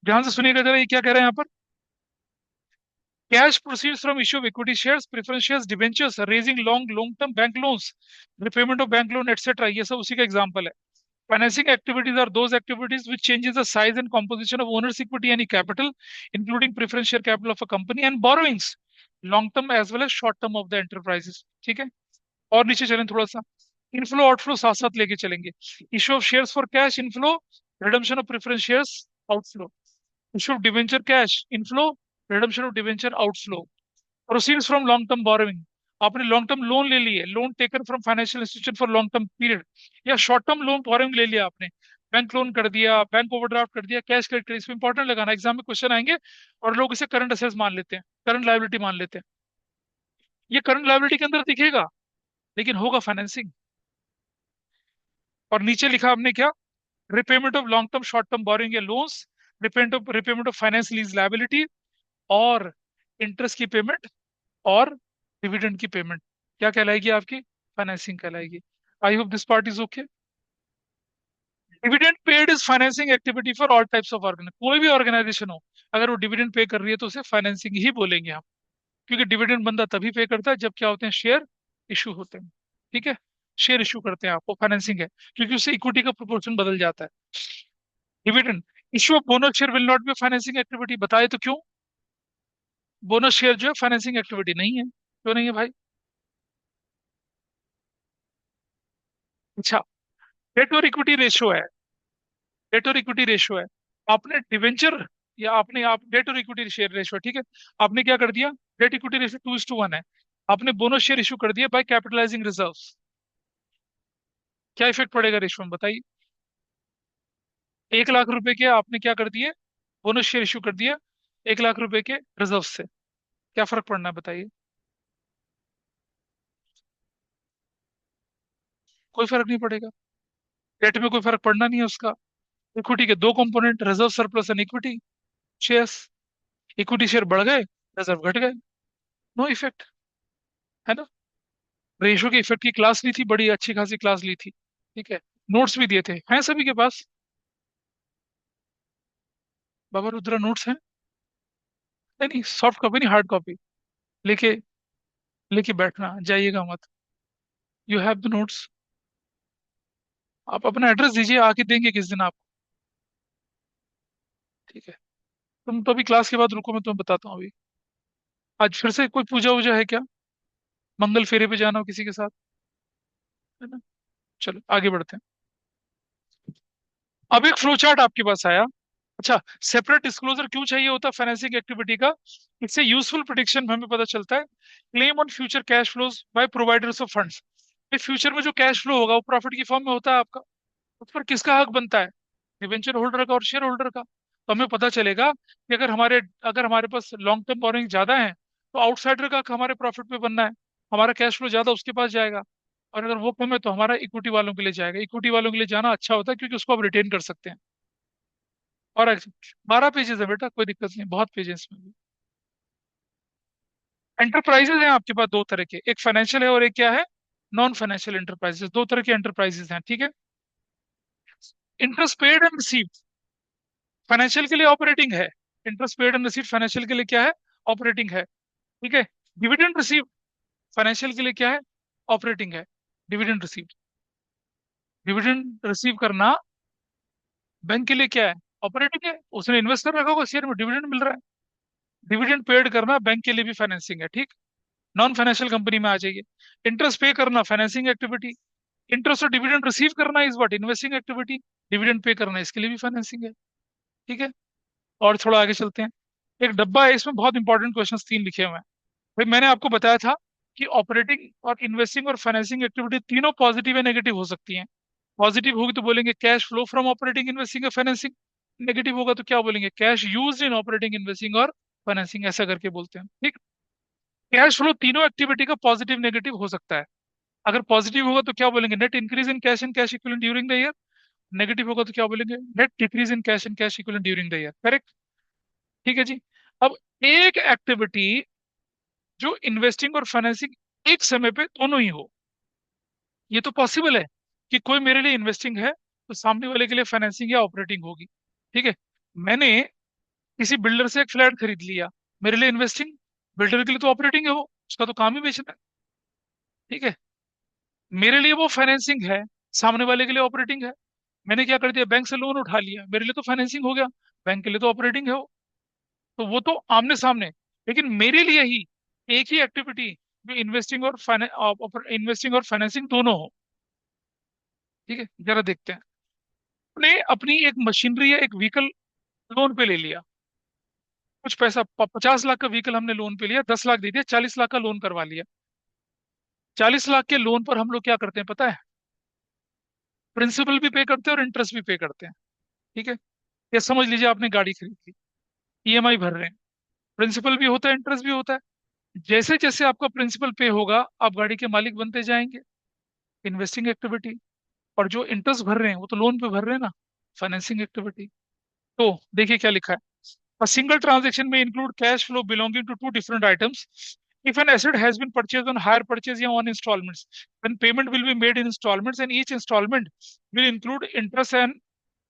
ध्यान से सुनिएगा जरा, ये क्या कह रहे हैं यहाँ पर। Cash proceeds from issue of equity shares, preference shares, debentures, raising long long term bank loans, repayment of bank loan etcetera, ये सब उसी का एग्जांपल है। Financing activities are those activities which changes the size and composition of owner's equity and capital, including preference share capital of a company and borrowings, long term as well as short term of the enterprises। ठीक है। और नीचे चलें थोड़ा सा, इनफ्लो आउटफ्लो साथ साथ लेके चलेंगे। Issue of shares for cash, inflow. Redemption of preference shares, outflow. Issue of debenture cash, inflow. Redemption of debenture, outflow. Proceeds from long term borrowing, आपने लॉन्ग टर्म लोन ले लिए, loan taken from financial institution for long term period, या शॉर्ट टर्म लोन बोरोइंग ले लिया आपने, बैंक लोन कर दिया, बैंक ओवरड्राफ्ट कर दिया, कैश क्रेडिट कर, इसमें इंपॉर्टेंट लगाना, एग्जाम में क्वेश्चन आएंगे। और लोग इसे करंट असेट्स मान लेते हैं, करंट लायबिलिटी मान लेते हैं। ये करंट लायबिलिटी के अंदर दिखेगा लेकिन होगा फाइनेंसिंग। और नीचे लिखा हमने क्या? Repayment of long term short term borrowing या loans, repayment of finance lease liability, और इंटरेस्ट की पेमेंट, और डिविडेंड की पेमेंट, क्या कहलाएगी आपकी? फाइनेंसिंग कहलाएगी। I hope this part is okay. Dividend paid is financing activity for all types of organisation. कोई भी ऑर्गेनाइजेशन हो, अगर वो डिविडेंड पे कर रही है तो उसे फाइनेंसिंग ही बोलेंगे हम। क्योंकि डिविडेंड बंदा तभी पे करता है जब क्या होते हैं? शेयर इशू होते हैं। ठीक है। शेयर इशू करते हैं आपको, फाइनेंसिंग है, क्योंकि उससे इक्विटी का प्रोपोर्शन बदल जाता है। Dividend, issue of bonus share will not B financing activity. बताए तो क्यों? बोनस शेयर जो है फाइनेंसिंग एक्टिविटी नहीं है। क्यों नहीं है भाई? अच्छा, डेट और इक्विटी रेशियो है। डेट और इक्विटी रेशियो है। आपने डिवेंचर, या आपने, आप डेट और इक्विटी शेयर रेशियो, ठीक है। आपने क्या कर दिया? डेट इक्विटी रेशियो 2:1 है। आपने बोनस शेयर इशू कर दिया बाय कैपिटलाइजिंग रिजर्व्स। क्या इफेक्ट पड़ेगा रेशियो में? बताइए। 1 लाख रुपए के आपने क्या कर दिए? बोनस शेयर इशू कर दिया 1 लाख रुपए के रिजर्व से। क्या फर्क पड़ना है बताइए? कोई फर्क नहीं पड़ेगा। डेट में कोई फर्क पड़ना नहीं है उसका। इक्विटी के दो component, reserve surplus and equity shares. Equity share बढ़ गए, रिजर्व घट गए, नो इफेक्ट, है ना। रेशो के इफेक्ट की क्लास ली थी, बड़ी अच्छी खासी क्लास ली थी। ठीक है। नोट्स भी दिए थे, हैं सभी के पास? बाबा रुद्रा नोट्स हैं? नहीं नहीं, सॉफ्ट कॉपी नहीं, हार्ड कॉपी लेके, लेके बैठना, जाइएगा मत। You have the notes. आप अपना एड्रेस दीजिए, आके देंगे किस दिन आपको। ठीक है। तुम तो अभी क्लास के बाद रुको, मैं तुम्हें बताता हूँ अभी। आज फिर से कोई पूजा वूजा है क्या? मंगल फेरे पे जाना हो किसी के साथ? है ना। चलो आगे बढ़ते हैं। अब एक फ्लो चार्ट आपके पास आया। अच्छा, सेपरेट डिस्क्लोजर क्यों चाहिए होता है फाइनेंसिंग एक्टिविटी का? इससे यूजफुल प्रिडिक्शन हमें पता चलता है। Claim on future cash flows by providers of funds. Future में जो कैश फ्लो होगा वो प्रॉफिट की फॉर्म में होता है आपका। उस पर किसका हक बनता है? डिवेंचर होल्डर का और शेयर होल्डर का। तो हमें पता चलेगा कि अगर हमारे पास लॉन्ग टर्म बोरोइंग ज्यादा है तो आउटसाइडर का हक हमारे प्रॉफिट पे बनना है। हमारा कैश फ्लो ज्यादा उसके पास जाएगा। और अगर वो कम है तो हमारा इक्विटी वालों के लिए जाएगा। इक्विटी वालों के लिए जाना अच्छा होता है क्योंकि उसको आप रिटेन कर सकते हैं। और 12 पेजेस है बेटा, कोई दिक्कत नहीं, बहुत पेजेस में भी। एंटरप्राइजेज हैं आपके पास दो तरह के, एक फाइनेंशियल है और एक क्या है? Non financial enterprises. दो तरह के एंटरप्राइजेस हैं, ठीक है। Interest paid and receive financial के लिए ऑपरेटिंग है। Interest paid and receive financial के लिए क्या है? ऑपरेटिंग है। ठीक है। डिविडेंड रिसीव फाइनेंशियल के लिए क्या है? ऑपरेटिंग है। डिविडेंड रिसीव, डिविडेंड रिसीव करना बैंक के लिए क्या है? ऑपरेटिंग है। उसने इन्वेस्ट कर रखा होगा शेयर में, डिविडेंड मिल रहा है। डिविडेंड पेड करना बैंक के लिए भी फाइनेंसिंग है। ठीक। नॉन फाइनेंशियल कंपनी में आ जाइए। इंटरेस्ट पे करना फाइनेंसिंग एक्टिविटी। इंटरेस्ट और डिविडेंड रिसीव करना is what? Investing activity. Dividend pay करना इसके लिए भी फाइनेंसिंग है। ठीक है। और थोड़ा आगे चलते हैं। एक डब्बा है, इसमें बहुत इंपॉर्टेंट क्वेश्चन तीन लिखे हुए हैं। भाई मैंने आपको बताया था कि ऑपरेटिंग और इन्वेस्टिंग और फाइनेंसिंग एक्टिविटी तीनों पॉजिटिव या नेगेटिव हो सकती हैं। पॉजिटिव होगी तो बोलेंगे cash flow from operating investing और फाइनेंसिंग। नेगेटिव होगा तो क्या बोलेंगे? Cash used in operating investing और फाइनेंसिंग, ऐसा करके बोलते हैं। ठीक। कैश फ्लो तीनों एक्टिविटी का पॉजिटिव नेगेटिव हो सकता है। अगर पॉजिटिव होगा तो क्या बोलेंगे? Net increase in cash and cash equivalent during the year. Negative होगा तो क्या बोलेंगे? Net decrease in cash and cash equivalent during the year. Correct. ठीक है जी। अब एक एक्टिविटी जो इन्वेस्टिंग और फाइनेंसिंग एक समय पे दोनों ही हो, ये तो पॉसिबल है कि कोई मेरे लिए इन्वेस्टिंग है तो सामने वाले के लिए फाइनेंसिंग या ऑपरेटिंग होगी। ठीक है। मैंने किसी बिल्डर से एक फ्लैट खरीद लिया, मेरे लिए इन्वेस्टिंग, बिल्डर के लिए तो ऑपरेटिंग है, वो उसका तो काम ही बेचना है। ठीक है। मेरे लिए वो फाइनेंसिंग है, सामने वाले के लिए ऑपरेटिंग है। मैंने क्या कर दिया? बैंक से लोन उठा लिया, मेरे लिए तो फाइनेंसिंग हो गया, बैंक के लिए तो ऑपरेटिंग है वो। तो वो तो आमने सामने। लेकिन मेरे लिए ही एक ही एक्टिविटी जो इन्वेस्टिंग और फाइनेंसिंग दोनों हो। ठीक है। जरा देखते हैं। अपने अपनी एक मशीनरी या एक व्हीकल लोन पे ले लिया, कुछ पैसा 50 लाख का व्हीकल हमने लोन पे लिया, 10 लाख दे दिया, 40 लाख का लोन करवा लिया। 40 लाख के लोन पर हम लोग क्या करते हैं पता है? प्रिंसिपल भी पे करते हैं और इंटरेस्ट भी पे करते हैं। ठीक है। ये समझ लीजिए आपने गाड़ी खरीद ली, ईएमआई भर रहे हैं, प्रिंसिपल भी होता है इंटरेस्ट भी होता है। जैसे जैसे आपका प्रिंसिपल पे होगा आप गाड़ी के मालिक बनते जाएंगे, इन्वेस्टिंग एक्टिविटी। और जो इंटरेस्ट भर रहे हैं वो तो लोन पे भर रहे हैं ना, फाइनेंसिंग एक्टिविटी। तो देखिए क्या लिखा है। A single transaction may include cash flow belonging to two different items. If an asset has been purchased on hire purchase or on installments, then payment will be made in installments, and each installment will include interest and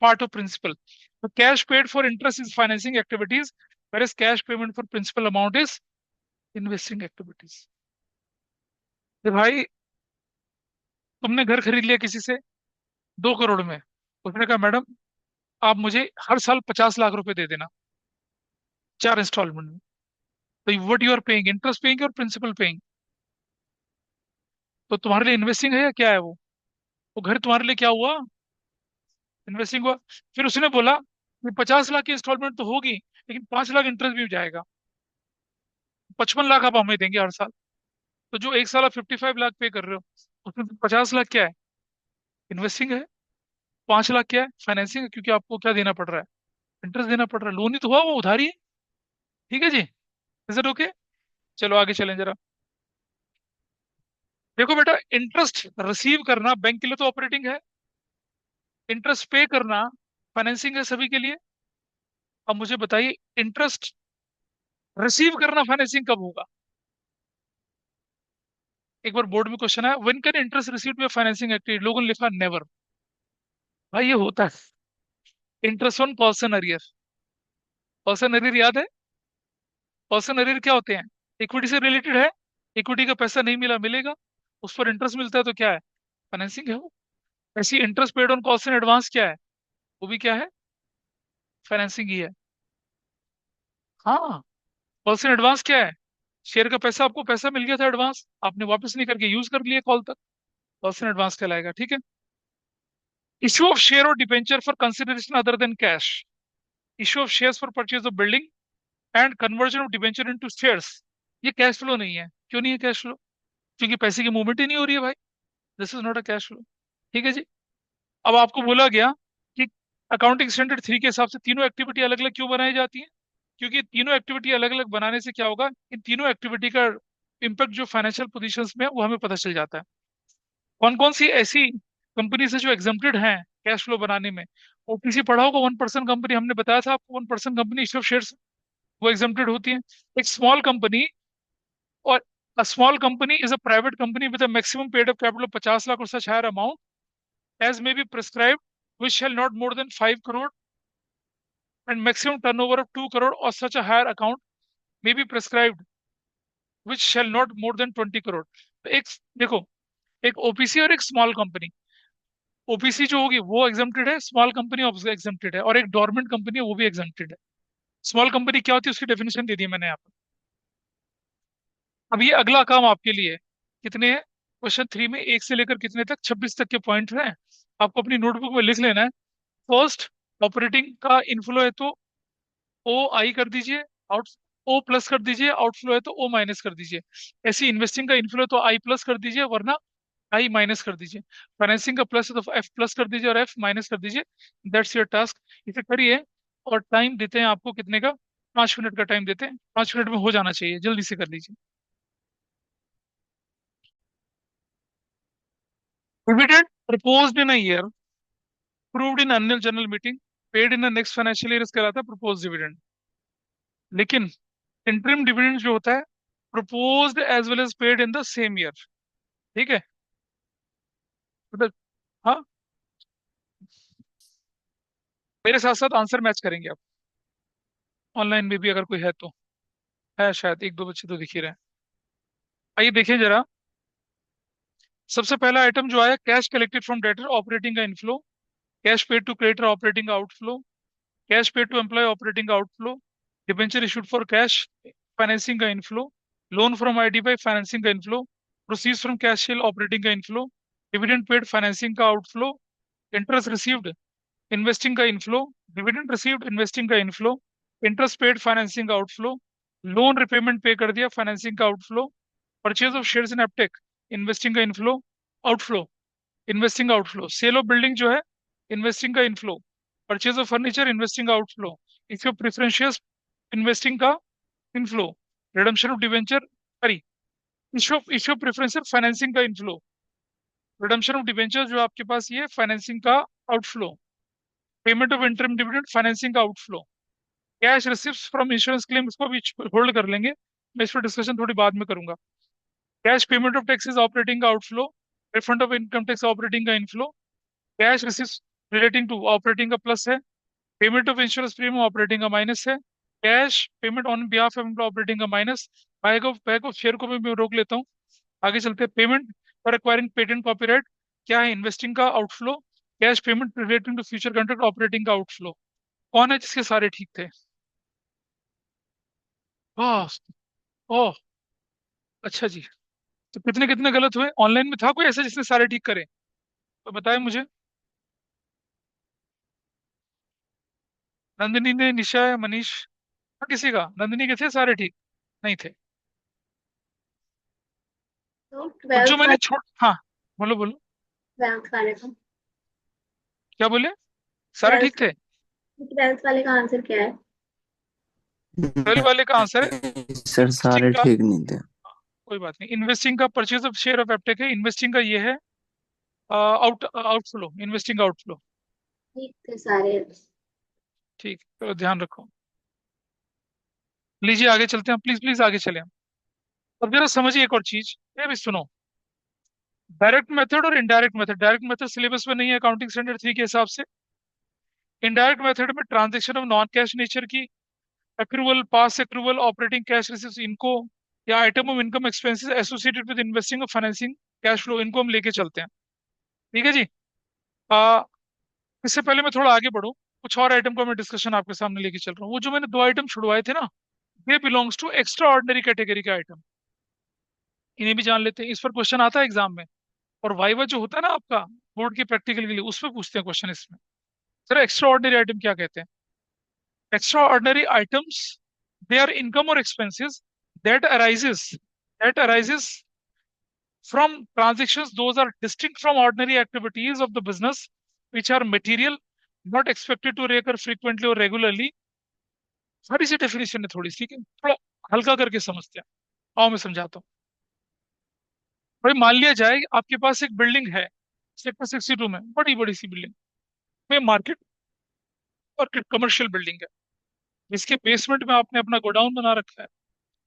part of principal. The cash paid for interest is financing activities, whereas cash payment for principal amount is investing activities. तो भाई तुमने घर खरीद लिया किसी से 2 करोड़ में, उसने कहा मैडम आप मुझे हर साल 50 लाख रुपए दे देना 4 इंस्टॉलमेंट में। तो what you are paying? Interest paying और प्रिंसिपल पेइंग। तो तुम्हारे लिए इन्वेस्टिंग है या क्या है वो घर तुम्हारे लिए क्या हुआ? इन्वेस्टिंग हुआ। फिर उसने बोला कि 50 लाख की इंस्टॉलमेंट तो होगी लेकिन 5 लाख इंटरेस्ट भी जाएगा, 55 लाख आप हमें देंगे हर साल। तो जो एक साल आप 55 लाख पे कर रहे हो, उसमें 50 लाख क्या है? इन्वेस्टिंग है। 5 लाख क्या है? फाइनेंसिंग है, क्योंकि आपको क्या देना पड़ रहा है? इंटरेस्ट देना पड़ रहा है। लोन ही तो हुआ, वो उधारी है। ठीक है जी। Is it okay? चलो आगे चलें जरा। देखो बेटा, इंटरेस्ट रिसीव करना बैंक के लिए तो ऑपरेटिंग है, इंटरेस्ट पे करना फाइनेंसिंग है सभी के लिए। अब मुझे बताइए इंटरेस्ट रिसीव करना फाइनेंसिंग कब होगा? एक बार बोर्ड में क्वेश्चन है, when can interest receive be financing activity? लोगों ने लिखा नेवर। भाई ये होता है। Interest on person arrear. Person arrear याद है? पर्सन अरियर क्या होते हैं? इक्विटी से रिलेटेड है, इक्विटी का पैसा नहीं मिला, मिलेगा, उस पर इंटरेस्ट मिलता है तो क्या है? फाइनेंसिंग है वो। ऐसी interest paid on cost in advance क्या है? वो भी क्या है? फाइनेंसिंग ही है। हाँ। कॉस्ट इन एडवांस क्या है? शेयर का पैसा, आपको पैसा मिल गया था एडवांस, आपने वापस नहीं करके यूज कर लिया कॉल तक, कॉस्ट इन एडवांस कहलाएगा। ठीक है। इश्यू ऑफ शेयर और debenture for consideration other than cash. Issue of shares for purchase of building and conversion of debenture into shares. ये कैश फ्लो नहीं है। क्यों नहीं है कैश फ्लो? क्योंकि पैसे की मूवमेंट ही नहीं हो रही है भाई। This is not a cash flow. ठीक है जी। अब आपको बोला गया कि अकाउंटिंग स्टैंडर्ड 3 के हिसाब से तीनों एक्टिविटी अलग अलग क्यों बनाई जाती है? क्योंकि तीनों एक्टिविटी अलग अलग बनाने से क्या होगा, इन तीनों एक्टिविटी का इम्पैक्ट जो फाइनेंशियल पोजीशंस में है वो हमें पता चल जाता है। कौन कौन सी ऐसी कंपनी है जो एग्जेम्प्टेड हैं कैश फ्लो बनाने में? ओपीसी पढ़ा होगा, 1% कंपनी, हमने बताया था आपको 1% कंपनी इश्यू ऑफ शेयर्स वो एग्जेम्प्टेड होती है। एक स्मॉल कंपनी, और a small company is a private company with a maximum paid up capital of 50 lakh or such higher amount as may be prescribed which shall not more than 5 crore and maximum turnover of 2 crore or such a higher account may be prescribed which shall not more than 20 crore। तो एक देखो, एक ओपीसी और एक स्मॉल कंपनी। ओपीसी जो होगी वो एग्जेम्प्टेड है, स्मॉल कंपनी एग्जेम्प्टेड है, और एक डोरमेंट कंपनी है वो भी एग्जेम्प्टेड है। स्मॉल कंपनी क्या होती है उसकी डेफिनेशन दे दी है मैंने यहाँ पर। अब ये अगला काम आपके लिए है। कितने हैं क्वेश्चन 3 में, एक से लेकर कितने तक, 26 तक के पॉइंट हैं। आपको अपनी नोटबुक में लिख लेना है। फर्स्ट, ऑपरेटिंग का इनफ्लो है तो ओ आई कर दीजिए, आउट ओ प्लस कर दीजिए, आउटफ्लो है तो ओ माइनस कर दीजिए। ऐसी इन्वेस्टिंग का इनफ्लो है तो आई प्लस कर दीजिए, वरना आई माइनस कर दीजिए। फाइनेंसिंग का प्लस है तो एफ प्लस कर दीजिए और एफ माइनस कर दीजिए। That's your task. इसे करिए। और टाइम देते हैं आपको कितने का, 5 मिनट का टाइम देते हैं, 5 मिनट में हो जाना चाहिए, जल्दी से कर लीजिए। Dividend proposed in a year, approved in annual general meeting, paid in the next financial year, इसका रहता है proposed dividend। लेकिन इंटरिम डिविडेंड जो होता है, proposed as well as paid in the same year। ठीक है, मतलब हाँ, मेरे साथ साथ आंसर मैच करेंगे आप, ऑनलाइन में भी अगर कोई है तो। है शायद, एक दो बच्चे तो दिख ही रहे हैं। आइए देखिए जरा। सबसे पहला आइटम जो आया, cash collected from debtor operating का inflow, cash paid to creditor operating का outflow, cash paid to employee operating का outflow, debenture issued for cash financing का inflow, loan from IDBI financing का inflow, proceeds from cash sale operating का इनफ्लो, डिविडेंड पेड फाइनेंसिंग का आउटफ्लो, इंटरेस्ट रिसीव्ड इन्वेस्टिंग का इनफ्लो, डिविडेंड रिसीव्ड इन्वेस्टिंग का इनफ्लो, इंटरेस्ट पेड फाइनेंसिंग का आउटफ्लो, लोन रिपेमेंट पे कर दिया फाइनेंसिंग का outflow, purchase of shares in Aptech investing का inflow, outflow, investing outflow, sale of building जो है इन्वेस्टिंग का inflow, purchase of furniture investing का outflow, issue of preferential investing का inflow, redemption of debenture, sorry, issue of preferential financing का इनफ्लो, रिडम्पशन ऑफ डिवेंचर जो आपके पास ये फाइनेंसिंग का outflow, payment of interim dividend financing का outflow, cash receipt from insurance claim, इसको भी होल्ड कर लेंगे, मैं इस पर डिस्कशन थोड़ी बाद में करूंगा। Cash payment of taxes operating का outflow, refund of income tax operating का inflow, cash receipt relating to operating का प्लस है, payment of insurance premium operating का माइनस है, cash payment on behalf of operating का माइनस। बैक ऑफ शेयर को भी मैं रोक लेता हूँ। आगे चलते हैं। Payment for acquiring patent copyright क्या है, इन्वेस्टिंग का outflow, cash payment relating to future contract operating का आउटफ्लो। कौन है जिसके सारे ठीक थे? ओह, ओह, अच्छा जी। तो कितने कितने गलत हुए? ऑनलाइन में था कोई ऐसा जिसने सारे ठीक करे? तो बताए मुझे। नंदिनी ने, निशा या मनीष? हाँ, किसी का, नंदिनी के थे सारे ठीक? नहीं थे। तो और जो ट्वेल्थ मैंने वाले छोड़, हाँ, बोलो बोलो। ट्वेल्थ वाले का क्या बोले? सारे ट्वेल्थ ठीक थे? ट्वेल्थ वाले का आंसर क्या है? 12 वाले का आंसर है सर इन्वेस्टिंग सारे का। ठीक नहीं थे। कोई बात नहीं, इन्वेस्टिंग का purchase of share of Aptech है, इन्वेस्टिंग का ये है आउटफ्लो, इन्वेस्टिंग आउटफ्लो। ठीक थे सारे। ठीक, तो ध्यान रखो। लीजिए आगे चलते हैं, प्लीज प्लीज आगे चले हम। अब जरा समझिए एक और चीज, ये भी सुनो। डायरेक्ट मेथड और indirect method. Direct method syllabus में नहीं है अकाउंटिंग स्टैंडर्ड 3 के हिसाब से। इनडायरेक्ट मेथड में transaction of non cash nature की, एक्रूवल, पास एक्रूवल, ऑपरेटिंग कैश रिसीव्स, इनको, या item of income expenses associated with investing और फाइनेंसिंग कैश फ्लो, इनको हम लेके चलते हैं। ठीक है जी। आ, इससे पहले मैं थोड़ा आगे बढ़ूं, कुछ और आइटम को मैं डिस्कशन आपके सामने लेके चल रहा हूँ। वो जो मैंने दो आइटम छुड़वाए थे ना, ये belongs to extraordinary category के आइटम। इन्हें भी जान लेते हैं, इस पर क्वेश्चन आता है एग्जाम में। और वाइवा जो होता है ना आपका बोर्ड के प्रैक्टिकल के लिए, उसमें पूछते हैं क्वेश्चन इसमें। सर एक्स्ट्रा ऑर्डिनरी आइटम क्या कहते हैं? Extraordinary items, they are income और expenses that arises from transactions those are distinct from ordinary activities of the business, which are material, not expected to recur frequently or regularly। सारी सी डेफिनेशन है थोड़ी सी, ठीक है, थोड़ा हल्का करके समझते हैं। आओ मैं समझाता हूँ। भाई मान लिया जाए आपके पास एक बिल्डिंग है सेक्टर 62 में, बड़ी बड़ी सी बिल्डिंग में, मार्केट और कमर्शियल बिल्डिंग है, जिसके बेसमेंट में आपने अपना गोडाउन बना रखा है,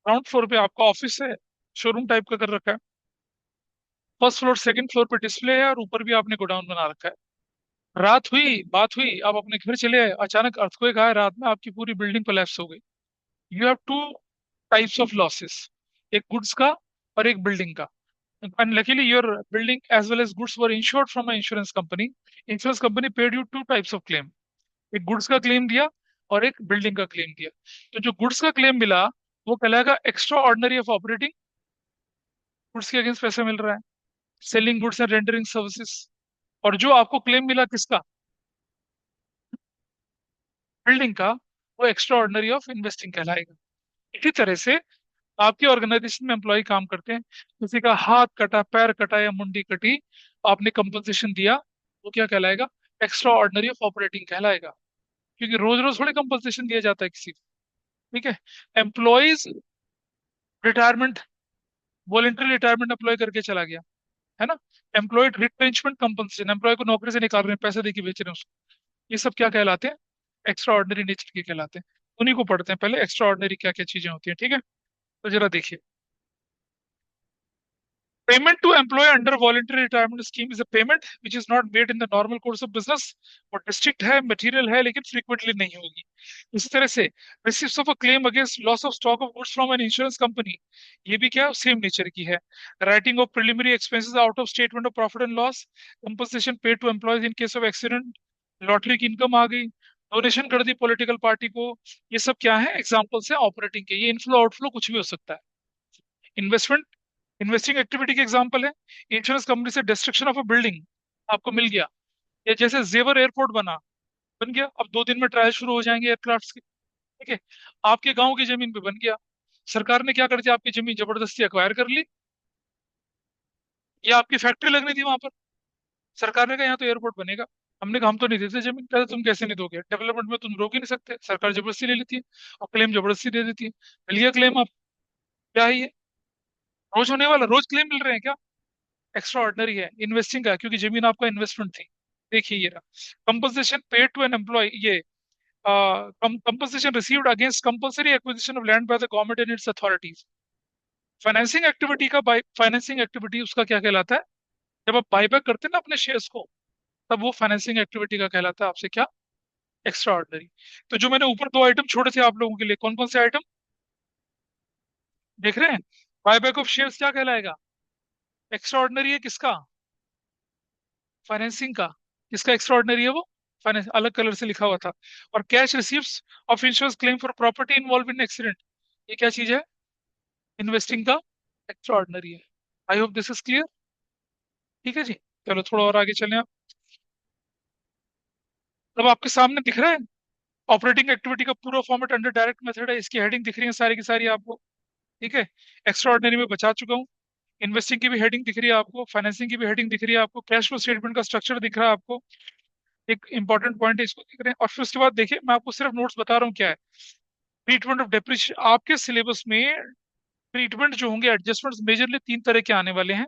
ग्राउंड फ्लोर पे आपका ऑफिस है, शोरूम टाइप का कर रखा है, फर्स्ट फ्लोर सेकंड फ्लोर पे डिस्प्ले है, और ऊपर भी आपने गोडाउन बना रखा है। रात हुई, बात हुई, आप अपने घर चले आए, अचानक अर्थक्वेक आया रात में, आपकी पूरी बिल्डिंग कोलैप्स हो गई। You have two types of losses, एक गुड्स का और एक बिल्डिंग का। And luckily your building as well as goods were insured from a insurance company. Insurance company paid you two types of claim, एक गुड्स का क्लेम दिया और एक बिल्डिंग का क्लेम दिया। तो जो गुड्स का क्लेम मिला वो कहलाएगा extra ordinary of operating, goods के अगेंस्ट पैसा मिल रहा है, selling goods and rendering services. और जो आपको क्लेम मिला किसका, बिल्डिंग का, वो एक्स्ट्रा ऑर्डनरी ऑफ इन्वेस्टिंग कहलाएगा। इसी तरह से आपके ऑर्गेनाइजेशन में एम्प्लॉय काम करते हैं, किसी का हाथ कटा, पैर कटा या मुंडी कटी, आपने कंपनसेशन दिया, वो क्या कहलाएगा, एक्स्ट्रा ऑर्डनरी ऑफ ऑपरेटिंग कहलाएगा। क्योंकि रोज रोज थोड़े कंपनसेशन दिया जाता है किसी को। ठीक है। Employees retirement, voluntary retirement employ करके चला गया, है ना। एम्प्लॉय रिट्रेंचमेंट कंपनसेशन, एम्प्लॉय को नौकरी से निकाल रहे हैं, पैसे देके बेच रहे हैं उसको, ये सब क्या कहलाते हैं, एक्स्ट्रा ऑर्डनरी नेचर के कहलाते हैं। उन्हीं को पढ़ते हैं पहले, एक्स्ट्रा ऑर्डनरी क्या क्या चीजें होती हैं। ठीक है, तो जरा देखिए। Payment to employee under voluntary retirement scheme is a payment which is not made in the normal course of business। और डिस्ट्रिक्ट है, मटेरियल है, लेकिन फ्रीक्वेंटली नहीं होगी। इसी तरह से receipt of a claim against loss of stock of goods from an insurance company, ये भी क्या सेम नेचर की है। Writing off preliminary expenses out of statement of profit and loss, compensation paid to employees in case of accident, lottery की इनकम आ गई, डोनेशन कर दी पॉलिटिकल पार्टी को, ये सब क्या है, एग्जाम्पल्स है ऑपरेटिंग के। ये इनफ्लो आउटफ्लो कुछ भी हो सकता है। इन्वेस्टमेंट, इन्वेस्टिंग एक्टिविटी के एग्जांपल है, इंश्योरेंस कंपनी से डिस्ट्रक्शन ऑफ अ बिल्डिंग आपको मिल गया, या जैसे जेवर एयरपोर्ट बना, बन गया, अब 2 दिन में ट्रायल शुरू हो जाएंगे एयरक्राफ्ट के। ठीक है। आपके गांव की जमीन पे बन गया, सरकार ने क्या कर दिया, आपकी जमीन जबरदस्ती एक्वायर कर ली, या आपकी फैक्ट्री लगनी थी वहां पर, सरकार ने कहा यहाँ तो एयरपोर्ट बनेगा, हमने कहा हम तो नहीं देते जमीन, कहते तुम कैसे नहीं दोगे, डेवलपमेंट में तुम रोक ही नहीं सकते, सरकार जबरदस्ती ले लेती है और क्लेम जबरदस्ती दे देती है, मिल गया क्लेम। आप क्या है ये, रोज होने वाला, रोज क्लेम मिल रहे हैं क्या, एक्स्ट्रा ऑर्डिनरी है, इन्वेस्टिंग का, क्योंकि जमीन आपका इन्वेस्टमेंट थी। देखिए ये रहा compensation paid to an employee, ये compensation received against compulsory acquisition of land by the government and its authorities. Financing activity का, बाय फाइनेंसिंग एक्टिविटी उसका क्या कहलाता है, जब आप बायबैक करते हैं ना अपने शेयर्स को, तब वो फाइनेंसिंग एक्टिविटी का कहलाता है आपसे क्या, एक्स्ट्रा ऑर्डिनरी। तो जो मैंने ऊपर 2 आइटम छोड़े थे आप लोगों के लिए, कौन कौन से आइटम देख रहे हैं, बायबैक ऑफ शेयर्स क्या कहलाएगा, एक्स्ट्रा ऑर्डिनरी है किसका, फाइनेंसिंग का। किसका एक्स्ट्रा ऑर्डिनरी है वो, फाइनेंस, अलग कलर से लिखा हुआ था। और cash receives of insurance claim for property involve in accident, ये क्या चीज है, इन्वेस्टिंग का एक्स्ट्रा ऑर्डिनरी है। आई होप दिस इज क्लियर। ठीक है जी, चलो थोड़ा और आगे चलें आप। अब आपके सामने दिख रहा है ऑपरेटिंग एक्टिविटी का पूरा फॉर्मेट अंडर डायरेक्ट मेथड है, इसकी हेडिंग दिख रही है सारी की सारी आपको। ठीक है। एक्स्ट्रा ऑर्डिनरी में बचा चुका हूँ, इन्वेस्टिंग की भी हेडिंग दिख रही है आपको, फाइनेंसिंग की भी हेडिंग दिख रही है आपको, कैश फ्लो स्टेटमेंट का स्ट्रक्चर दिख रहा है आपको, एक इंपॉर्टेंट पॉइंट है, इसको देख रहे हैं। और फिर उसके बाद देखिए, मैं आपको सिर्फ नोट्स बता रहा हूँ क्या है। ट्रीटमेंट ऑफ डेप्रिसिएशन, आपके सिलेबस में ट्रीटमेंट जो होंगे, एडजस्टमेंट्स मेजरली 3 तरह के आने वाले हैं।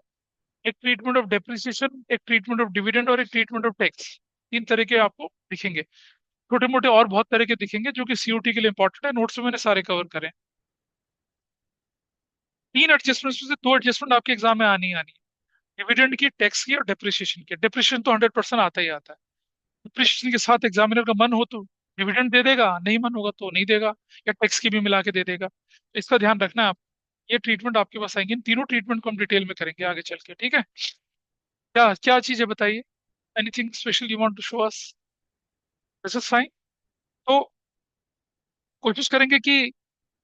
एक ट्रीटमेंट ऑफ डेप्रिसिएशन, एक ट्रीटमेंट ऑफ डिविडेंड, और एक ट्रीटमेंट ऑफ टैक्स। 3 तरह के आपको दिखेंगे, छोटे मोटे और बहुत तरह के दिखेंगे जो कि सीओटी के लिए इंपॉर्टेंट है, नोट्स में मैंने सारे कवर करें। 3 एडजस्टमेंट्स में से 2 एडजस्टमेंट आपके एग्जाम में आनी ही आनी है, डिविडेंड की, टैक्स की और डेप्रिसिएशन की। डेप्रिसिएशन तो 100% आता ही आता है। डिप्रिसिएशन के साथ एग्जामिनर का मन हो तो डिविडेंड दे देगा, नहीं मन होगा तो नहीं देगा, या टैक्स की भी मिला के दे देगा, तो इसका ध्यान रखना है आप। ये ट्रीटमेंट आपके पास आएंगे, इन तीनों ट्रीटमेंट को हम डिटेल में करेंगे आगे चल के। ठीक है, क्या क्या चीज है बताइए, anything special you want to show us, this is fine. तो कोशिश करेंगे कि,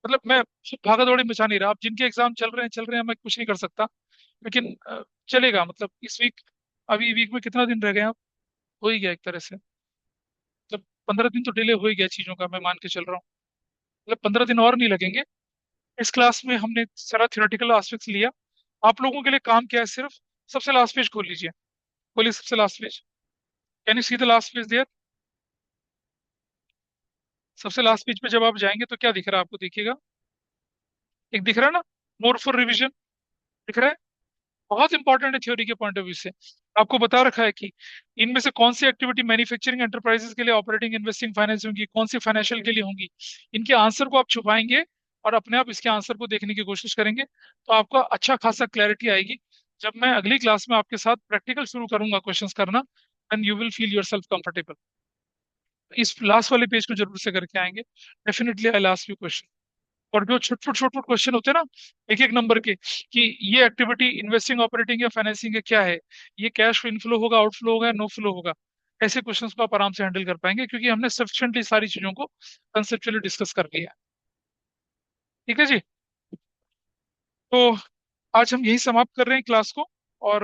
मतलब मैं भागा दौड़ी मचा नहीं रहा, आप जिनके एग्जाम चल रहे हैं, मैं कुछ नहीं कर सकता, लेकिन चलेगा, मतलब इस वीक, अभी वीक में कितना दिन रह गए आप, हो ही गया एक तरह से, मतलब 15 दिन तो डिले हो ही गया चीजों का, मैं मान के चल रहा हूँ, मतलब 15 दिन और नहीं लगेंगे। इस क्लास में हमने सारा थियोरेटिकल एस्पेक्ट्स लिया। आप लोगों के लिए काम क्या है, सिर्फ सबसे लास्ट पेज खोल लीजिए, खोलिए सबसे last page, can you see the last page there. सबसे लास्ट पेज पे जब आप जाएंगे तो क्या दिख रहा है आपको, देखिएगा, एक दिख रहा है ना, मोर फॉर रिवीजन, दिख रहा है, बहुत इंपॉर्टेंट है थ्योरी के पॉइंट ऑफ व्यू से। आपको बता रखा है कि इनमें से कौन सी एक्टिविटी मैन्युफैक्चरिंग एंटरप्राइजेस के लिए ऑपरेटिंग इन्वेस्टिंग फाइनेंस होंगी, कौन सी फाइनेंशियल के लिए होंगी। इनके आंसर को आप छुपाएंगे और अपने आप इसके आंसर को देखने की कोशिश करेंगे, तो आपको अच्छा खासा क्लैरिटी आएगी। जब मैं अगली क्लास में आपके साथ प्रैक्टिकल शुरू करूंगा क्वेश्चंस करना, and you will feel your self comfortable. इस लास्ट वाले पेज को जरूर से करके आएंगे। Definitely I last you question. और जो छोट छोट क्वेश्चन होते हैं ना, एक एक नंबर के, कि ये एक्टिविटी इन्वेस्टिंग, ऑपरेटिंग या फाइनेंसिंग है, क्या है, ये कैश इनफ्लो होगा, आउटफ्लो होगा, नो फ्लो होगा, ऐसे क्वेश्चंस को आप आराम से हैंडल कर पाएंगे, क्योंकि हमने सफिशिएंटली सारी चीजों को कंसेप्चुअली डिस्कस कर लिया है। ठीक है जी। तो आज हम यही समाप्त कर रहे हैं क्लास को। और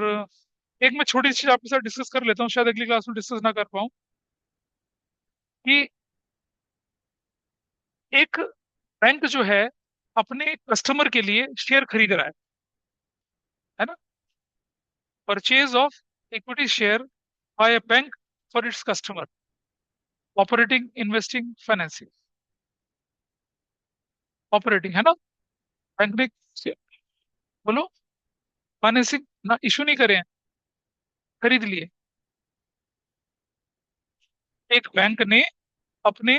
एक मैं छोटी सी चीज आपके साथ डिस्कस कर लेता हूँ, शायद अगली क्लास में डिस्कस ना कर पाऊँ, कि एक बैंक जो है अपने कस्टमर के लिए शेयर खरीद रहा है ना, purchase of equity share by a bank for its customer, operating, investing, financing. Operating है ना, बैंक ने, बोलो, फाइनेंसिंग ना इशू नहीं करे हैं, खरीद लिए। एक बैंक ने अपने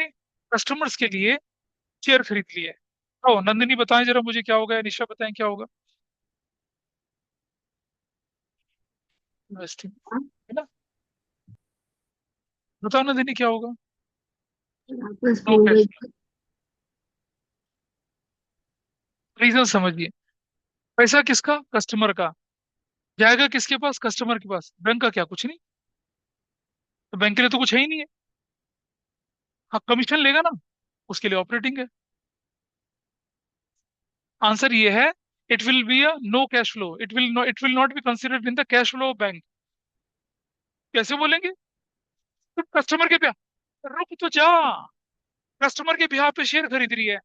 कस्टमर्स के लिए शेयर खरीद लिए। ओ नंदिनी बताएं जरा मुझे क्या होगा, या निशा बताएं क्या होगा। इन्वेस्टिंग है ना, बताओ नंदिनी क्या होगा। वापस नो बोल कैश रही। फ्लो। रीजन समझिए, पैसा किसका, कस्टमर का, जाएगा किसके पास, कस्टमर के पास, बैंक का क्या, कुछ नहीं, तो बैंक के लिए तो कुछ है ही नहीं है। हाँ कमीशन लेगा ना, उसके लिए ऑपरेटिंग है। आंसर ये है, it will be a no cash flow, it will not be considered in the cash flow of bank. कैसे बोलेंगे, तो कस्टमर के ब्याह, रुक तो जा, कस्टमर के ब्याह पे शेयर खरीद रही है,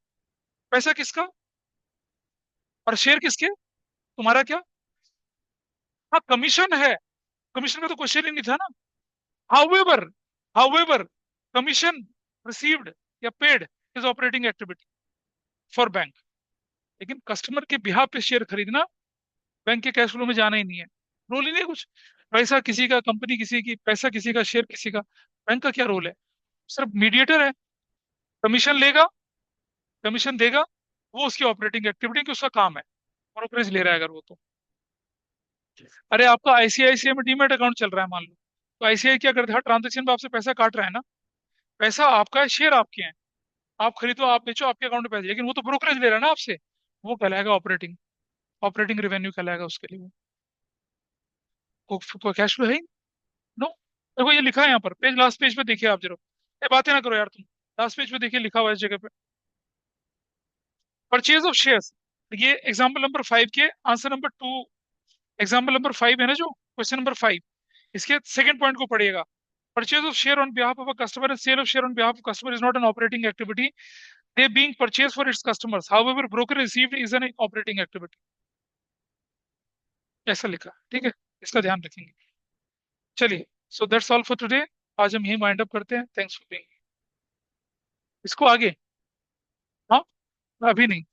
पैसा किसका, और शेयर किसके, तुम्हारा क्या। हाँ कमीशन है, कमीशन का तो क्वेश्चन ही नहीं था ना। हाउएवर, हाउएवर, कमीशन रिसीव्ड या paid is operating activity for bank. लेकिन कस्टमर के बिहाफ पे शेयर खरीदना बैंक के कैश फ्लो में जाना ही नहीं है, रोल ही नहीं है कुछ। पैसा किसी का, कंपनी किसी की, पैसा किसी का, शेयर किसी का, बैंक का क्या रोल है, सिर्फ मीडिएटर है। कमीशन लेगा, कमीशन देगा, वो उसकी ऑपरेटिंग एक्टिविटी की उसका काम है, ब्रोकरेज ले रहा है अगर वो तो। अरे आपका आईसीआईसीआई में डीमैट अकाउंट चल रहा है मान लो, तो आईसीआई क्या करता है, हर ट्रांजेक्शन पे आपसे पैसा काट रहा है ना, पैसा आपका है, शेयर आपके हैं, आप खरीदो, आप बेचो, आपके अकाउंट में पैसे, लेकिन वो तो ब्रोकरेज ले रहा है ना आपसे, वो कहलाएगा ऑपरेटिंग, ऑपरेटिंग रेवेन्यू कहलाएगा उसके लिए वो। कोई कैश फ्लो है ही नो। देखो ये लिखा है यहाँ पर, पेज, लास्ट पेज पे देखिए आप जरा, ये बातें ना करो यार तुम, लास्ट पेज पे देखिए लिखा हुआ है इस जगह पे, परचेज ऑफ शेयर्स। ये एग्जाम्पल नंबर 5 के आंसर नंबर 2, एग्जाम्पल नंबर 5 है ना जो क्वेश्चन नंबर 5, इसके सेकंड पॉइंट को पढ़िएगा। Purchase of share on behalf of a customer and sale of share on behalf of customer is not an operating activity, they being purchased for its customers, however broker received is an operating activity। ऐसा लिखा, ठीक है, इसका ध्यान रखेंगे। चलिए, so that's all for today. आज हम यही माइंड अप करते हैं, थैंक्स फॉर बीइंग। इसको आगे, हाँ, अभी नहीं।